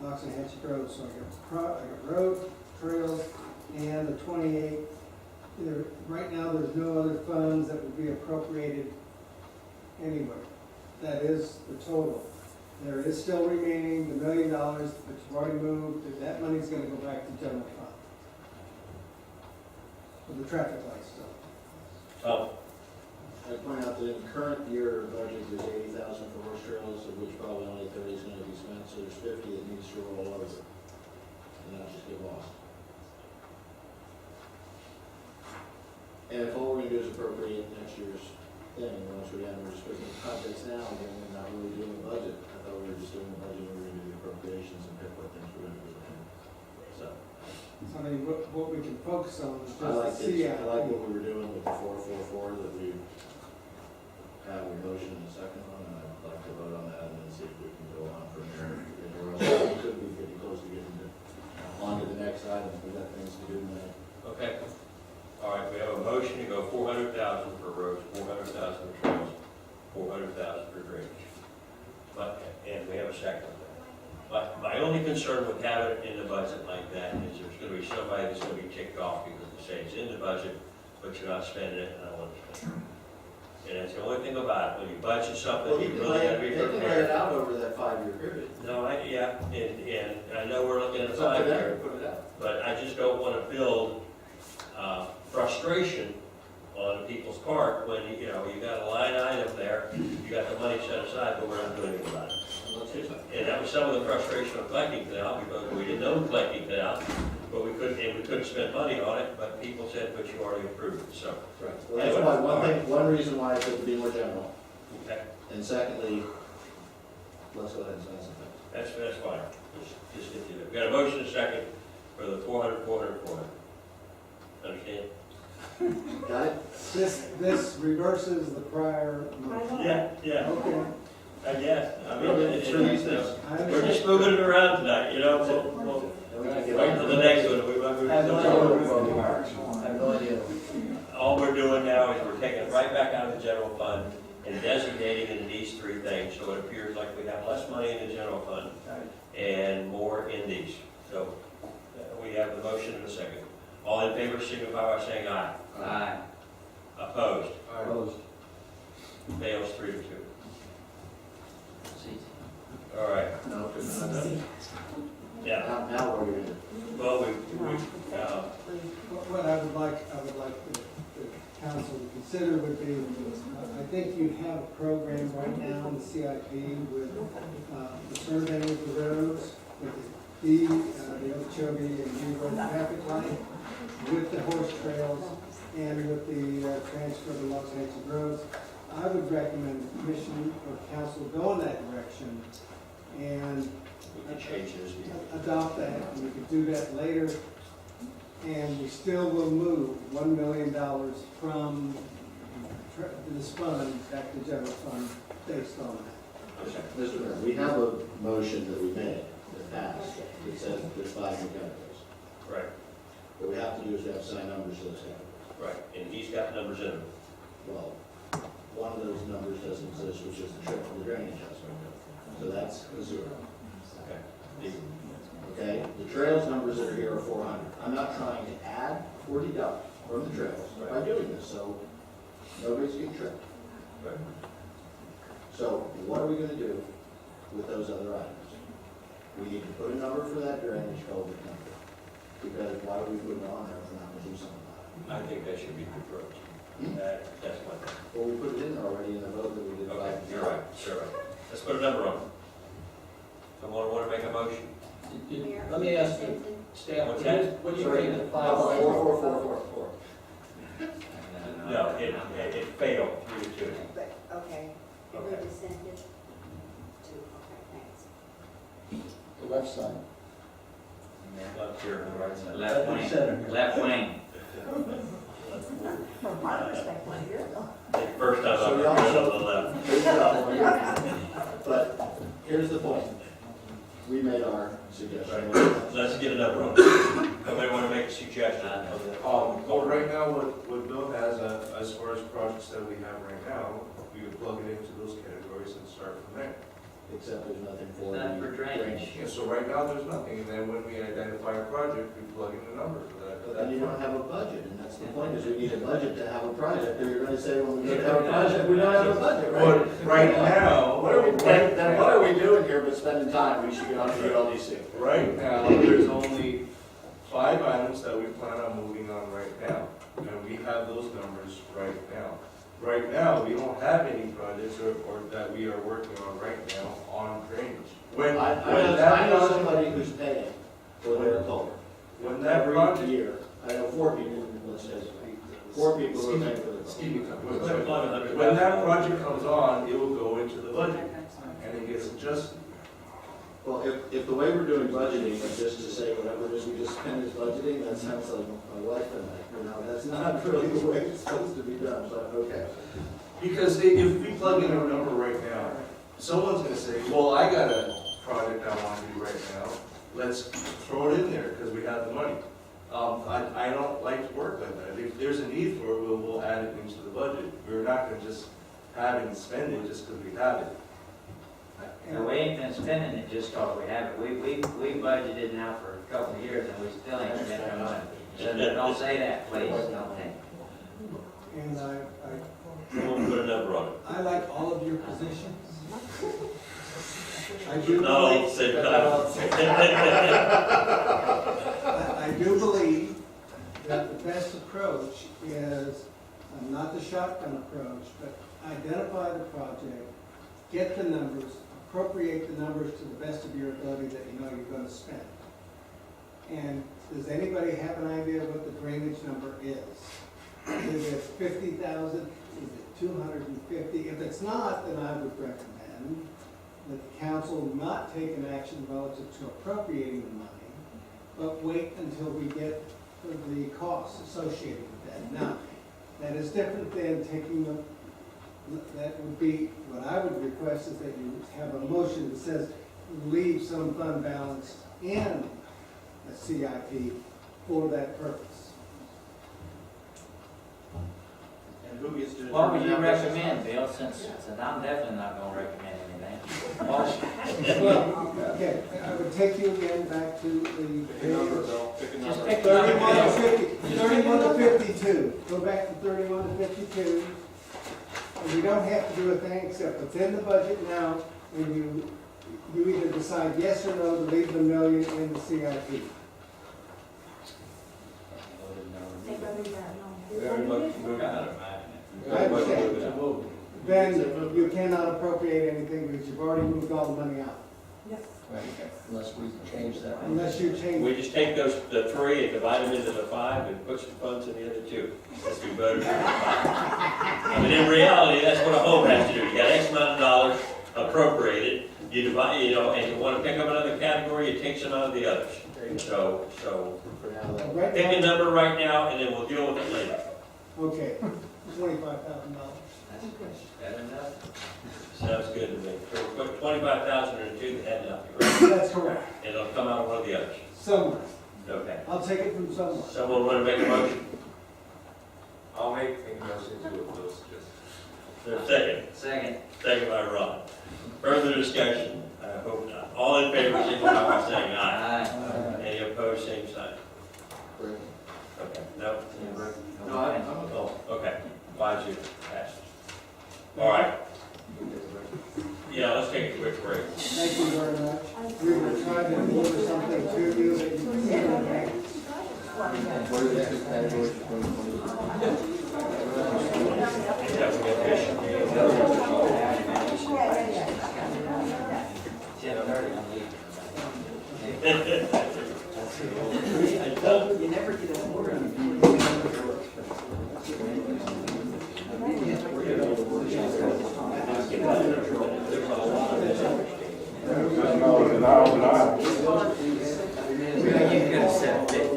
Loxahatchee Road. So I got road, trails, and the 28. Right now, there's no other funds that would be appropriated anywhere. That is the total. There is still remaining the $1 million, but you've already moved, that money's gonna go back to general fund. For the traffic lights stuff. I'd point out that in the current year budget, there's 80,000 for horse trails, of which probably only 30 is gonna be spent, so there's 50 that needs to roll over and not just get lost. And if all we're gonna do is appropriate next year's thing, once we're down, we're just putting the projects now, then we're not really doing the budget. I thought we were just doing the budget, we were gonna do the appropriations and pick what things we're gonna do. So, So I mean, what we can focus on is I like just the this, CIP. I like what we were doing with the 444 that we have a motion and a second on, and I'd like to vote on that and then see if we can go on from there. Or else we could be getting close to getting on to the next item, we got things to do tonight. Okay. All right, we have a motion to go 400,000 for roads, 400,000 for trails, 400,000 for drainage. And we have a second. But my only concern with having it in the budget like that is there's gonna be somebody that's gonna be ticked off because they say it's in the budget, but you're not spending it, and I want to spend it. And that's the only thing about it, when you budget something, Well, you you can really lay gotta be it, they can lay it prepared. out over that 5-year period. No, and I know we're looking at a It's up to them five-year, to put it out. but I just don't wanna build, frustration on people's part when, you know, you got a line item there, you got the money set aside, but we're not doing anything about it. And that was some of the frustration of collecting canal, because we didn't own collecting canal, but we couldn't spend money on it, but people said, but you already approved it, so. Right. Well, that's why, one reason why I said to be more general, Okay, and secondly, let's go ahead and sign something. that's fine, just get through it. We got a motion and a second for the 400. Understand? Got it? This reverses the prior motion. Yeah, Okay. I guess. I mean, It's really easy. we're just moving it around tonight, you know, we'll wait for the next one, we might move. I have no to- I have no idea. All we're doing now is we're taking it right back out of the general fund and designating it in these three things, so it appears like we have less money in the general fund and more in these. So we have the motion and a second. All in favor signify by saying aye. Aye. Opposed? Opposed. Fails 3-2. It's easy. All right, No, it's not done. yeah, Now what are we gonna do? well, What I would like the council to consider would be, I think you have a program right now in the CIP with the surveying of the roads, with the Okeechobee and New Road traffic light, with the horse trails, and with the transfer of the Los Angeles roads. I would recommend the commission or council go in that direction and we can change this. adopt that, and we could do that later. And we still will move $1 million from this fund back to general fund based on that. Okay. Mr. Mayor, we have a motion that we made that passed, that says there's 5 new categories. Right, What we have to do is we have to assign numbers to those categories. right, and he's got numbers in them. Well, one of those numbers doesn't exist, which is the trip for the drainage aspect. So that's a 0. Okay. Okay, the trails numbers that are here are 400. I'm not trying to add $40 from the trails by doing this, so nobody's getting tripped. Right. So what are we gonna do with those other items? We need to put a number for that drainage culvert number, because why do we put it on there if we're not gonna do something about it? I think that should be the approach. That's my thing. Well, we put it in there already in the vote that we did. Okay, you're right, sure. Let's put a number on it. Someone want to make a motion? Let me ask the staff, What's that? what do you think of the How about 4. No, it failed 3-2. But, okay, you Okay. need to send it to, okay, thanks. The left side. Left here and the right side. Left wing, left wing. From my perspective, you're the. First time So I've y'all heard show- of the left. Good job. But here's the point. We made our suggestion. Let's get a number on it. Somebody want to make a suggestion? Well, right now, what Bill has, as far as projects that we have right now, we could plug it into those categories and start from there. Except there's nothing for the Not for drainage. Yeah, so right now, there's nothing, and then when we identify a project, we plug in the number for that. But then you don't have a budget, and that's the point, is we need a budget to have a project, or you're gonna say, when we have a project, we don't have a budget, right? But right now, What are we doing here but spending time? We should get on to the LDC. right now, there's only 5 items that we plan on moving on right now, and we have those numbers right now. Right now, we don't have any projects or that we are working on right now on drainage. When I that know project- somebody who's paying for their culvert. when that Every project, year, I know 4 people, let's say, 4 people who are paying for their excuse me, culvert. when that project comes on, it will go into the budget, and it gets adjusted. Well, if the way we're doing budgeting is just to say whatever it is we just spend is budgeting, that sounds like my wife and I, that's not really the way it's supposed to be done, but okay. Because if we plug in a number right now, someone's gonna say, well, I got a project I wanna do right now, let's throw it in there, because we have the money. I don't like to work like that. If there's a need for it, we'll add it into the budget. We're not gonna just have it and spend it just because we have it. And we ain't been spending it just cause we have it. We budgeted now for a couple of years and we still ain't spending our money. So don't say that, please, don't say. And Someone put a number on it. I like all of your positions. I do Not all at the believe, same time. I do believe that the best approach is not the shotgun approach, but identify the project, get the numbers, appropriate the numbers to the best of your ability that you know you're going to spend. And does anybody have an idea what the drainage number is? Is it 50,000? Is it 250? If it's not, then I would recommend that the council not take an action relative to appropriating the money, but wait until we get the costs associated with that. Now, that is different than taking the, that would be, what I would request is that you have a motion that says leave some fund balance in the CIP for that purpose. And who gets to What would you determine that? recommend, Bill, since I'm definitely not gonna recommend anything? Well, okay, I would take you again back to the Just pick a 31 to number. 50, 31 to 52. Go back to 31 to 52. And we don't have to do a thing except what's in the budget now, and you either decide yes or no to leave the million in the CIP. Very much moved out of I understand. Then you cannot appropriate anything because you've already moved all the money out, Unless we change that. unless you change. We just take the 3 and divide them into the 5 and put some funds in the other 2. Let's do better than 5. I mean, in reality, that's what a home has to do. You got X amount of dollars appropriated, you divide, and you want to pick up another category, you take some out of the others. So Right pick a now, number right now, and then we'll deal with it later. okay, $25,000. Better enough. Sounds good to me. So we'll put 25,000 in the 2 that had nothing, right? That's correct. And it'll come out of one of the others. Somewhere. Okay. I'll take it from somewhere. Someone want to make a motion? I'll make a motion to those, just. Second. Second. Second by Ron. Further discussion? I hope not. All in favor, signify by saying aye. Aye. Any opposed, same sign. Okay, no? No, I'm Oh, okay. 5-0, passed. All right. Yeah, let's take a quick break. Thank you very much. We were trying to deliver something to you that you can't. Yeah, we got fish. You never get an order. You could have said 50.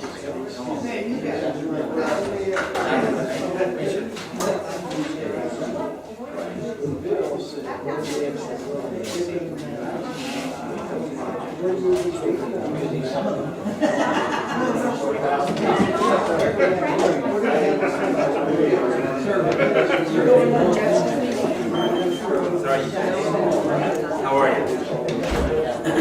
Come on. How are you?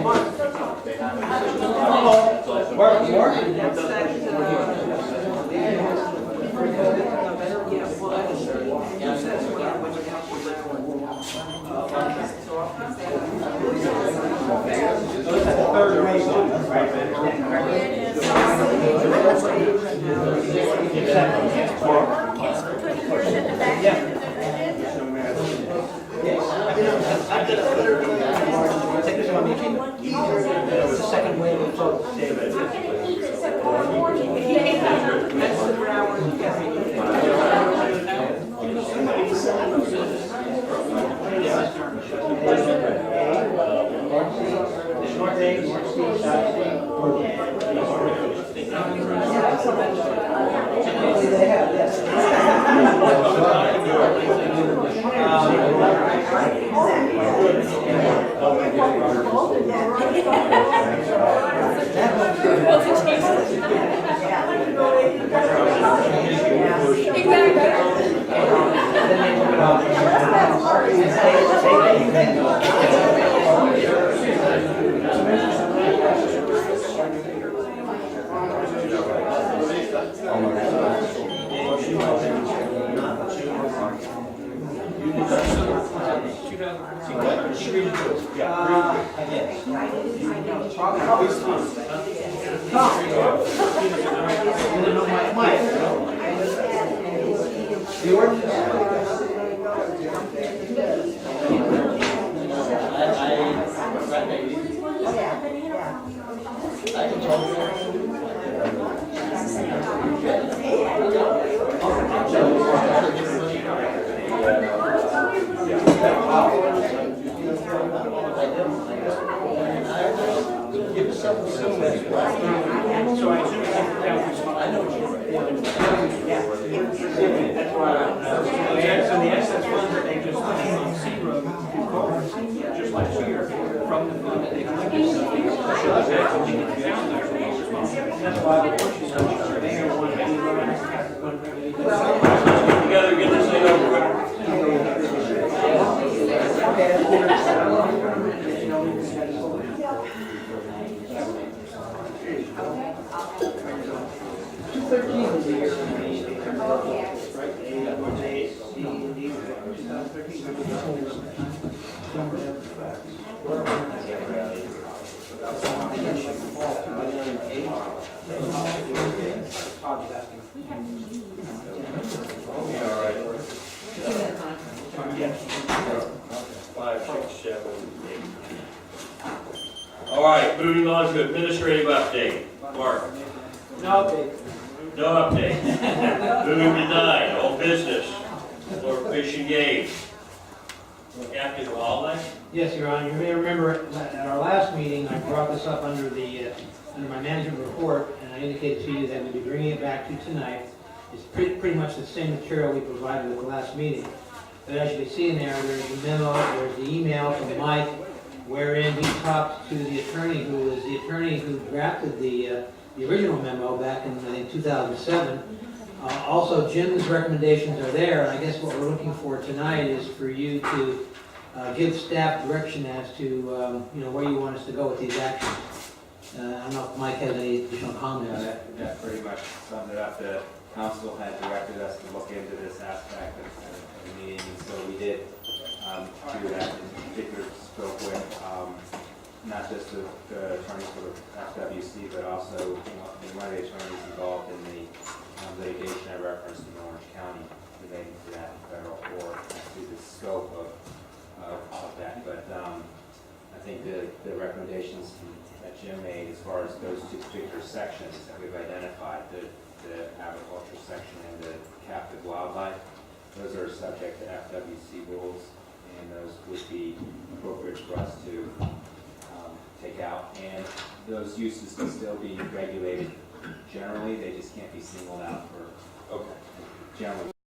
Third grade one, right? I understand, correct? Yeah. Take this one, it was the second wave of folks, David. Short day, short speed, Together, get this thing over with. All right, moving on to administrative update. Mark? No update. No update. Moving to 9, old business. Florida Fish and Game. Active wildlife? Yes, Your Honor, you may remember at our last meeting, I brought this up under my management report, and I indicated to you that we'd be bringing it back to tonight. It's pretty much the same material we provided at the last meeting. But as you can see in there, there's the memo, there's the email from Mike, wherein he talked to the attorney who drafted the original memo back in, I think, 2007. Also, Jim's recommendations are there, and I guess what we're looking for tonight is for you to give staff direction as to, where you want us to go with these actions. I don't know if Mike has any additional comments. That pretty much summed it up. The council had directed us to look into this aspect of the meeting, and so we did do that in particular scope with not just the attorneys for the FWC, but also one of the attorneys involved in the litigation I referenced in Orange County relating to that federal court, to the scope of that. But I think the recommendations that Jim made as far as those two particular sections that we've identified, the agriculture section and the captive wildlife, those are subject to FWC rules, and those would be appropriate for us to take out. And those uses can still be regulated generally, they just can't be singled out for generally.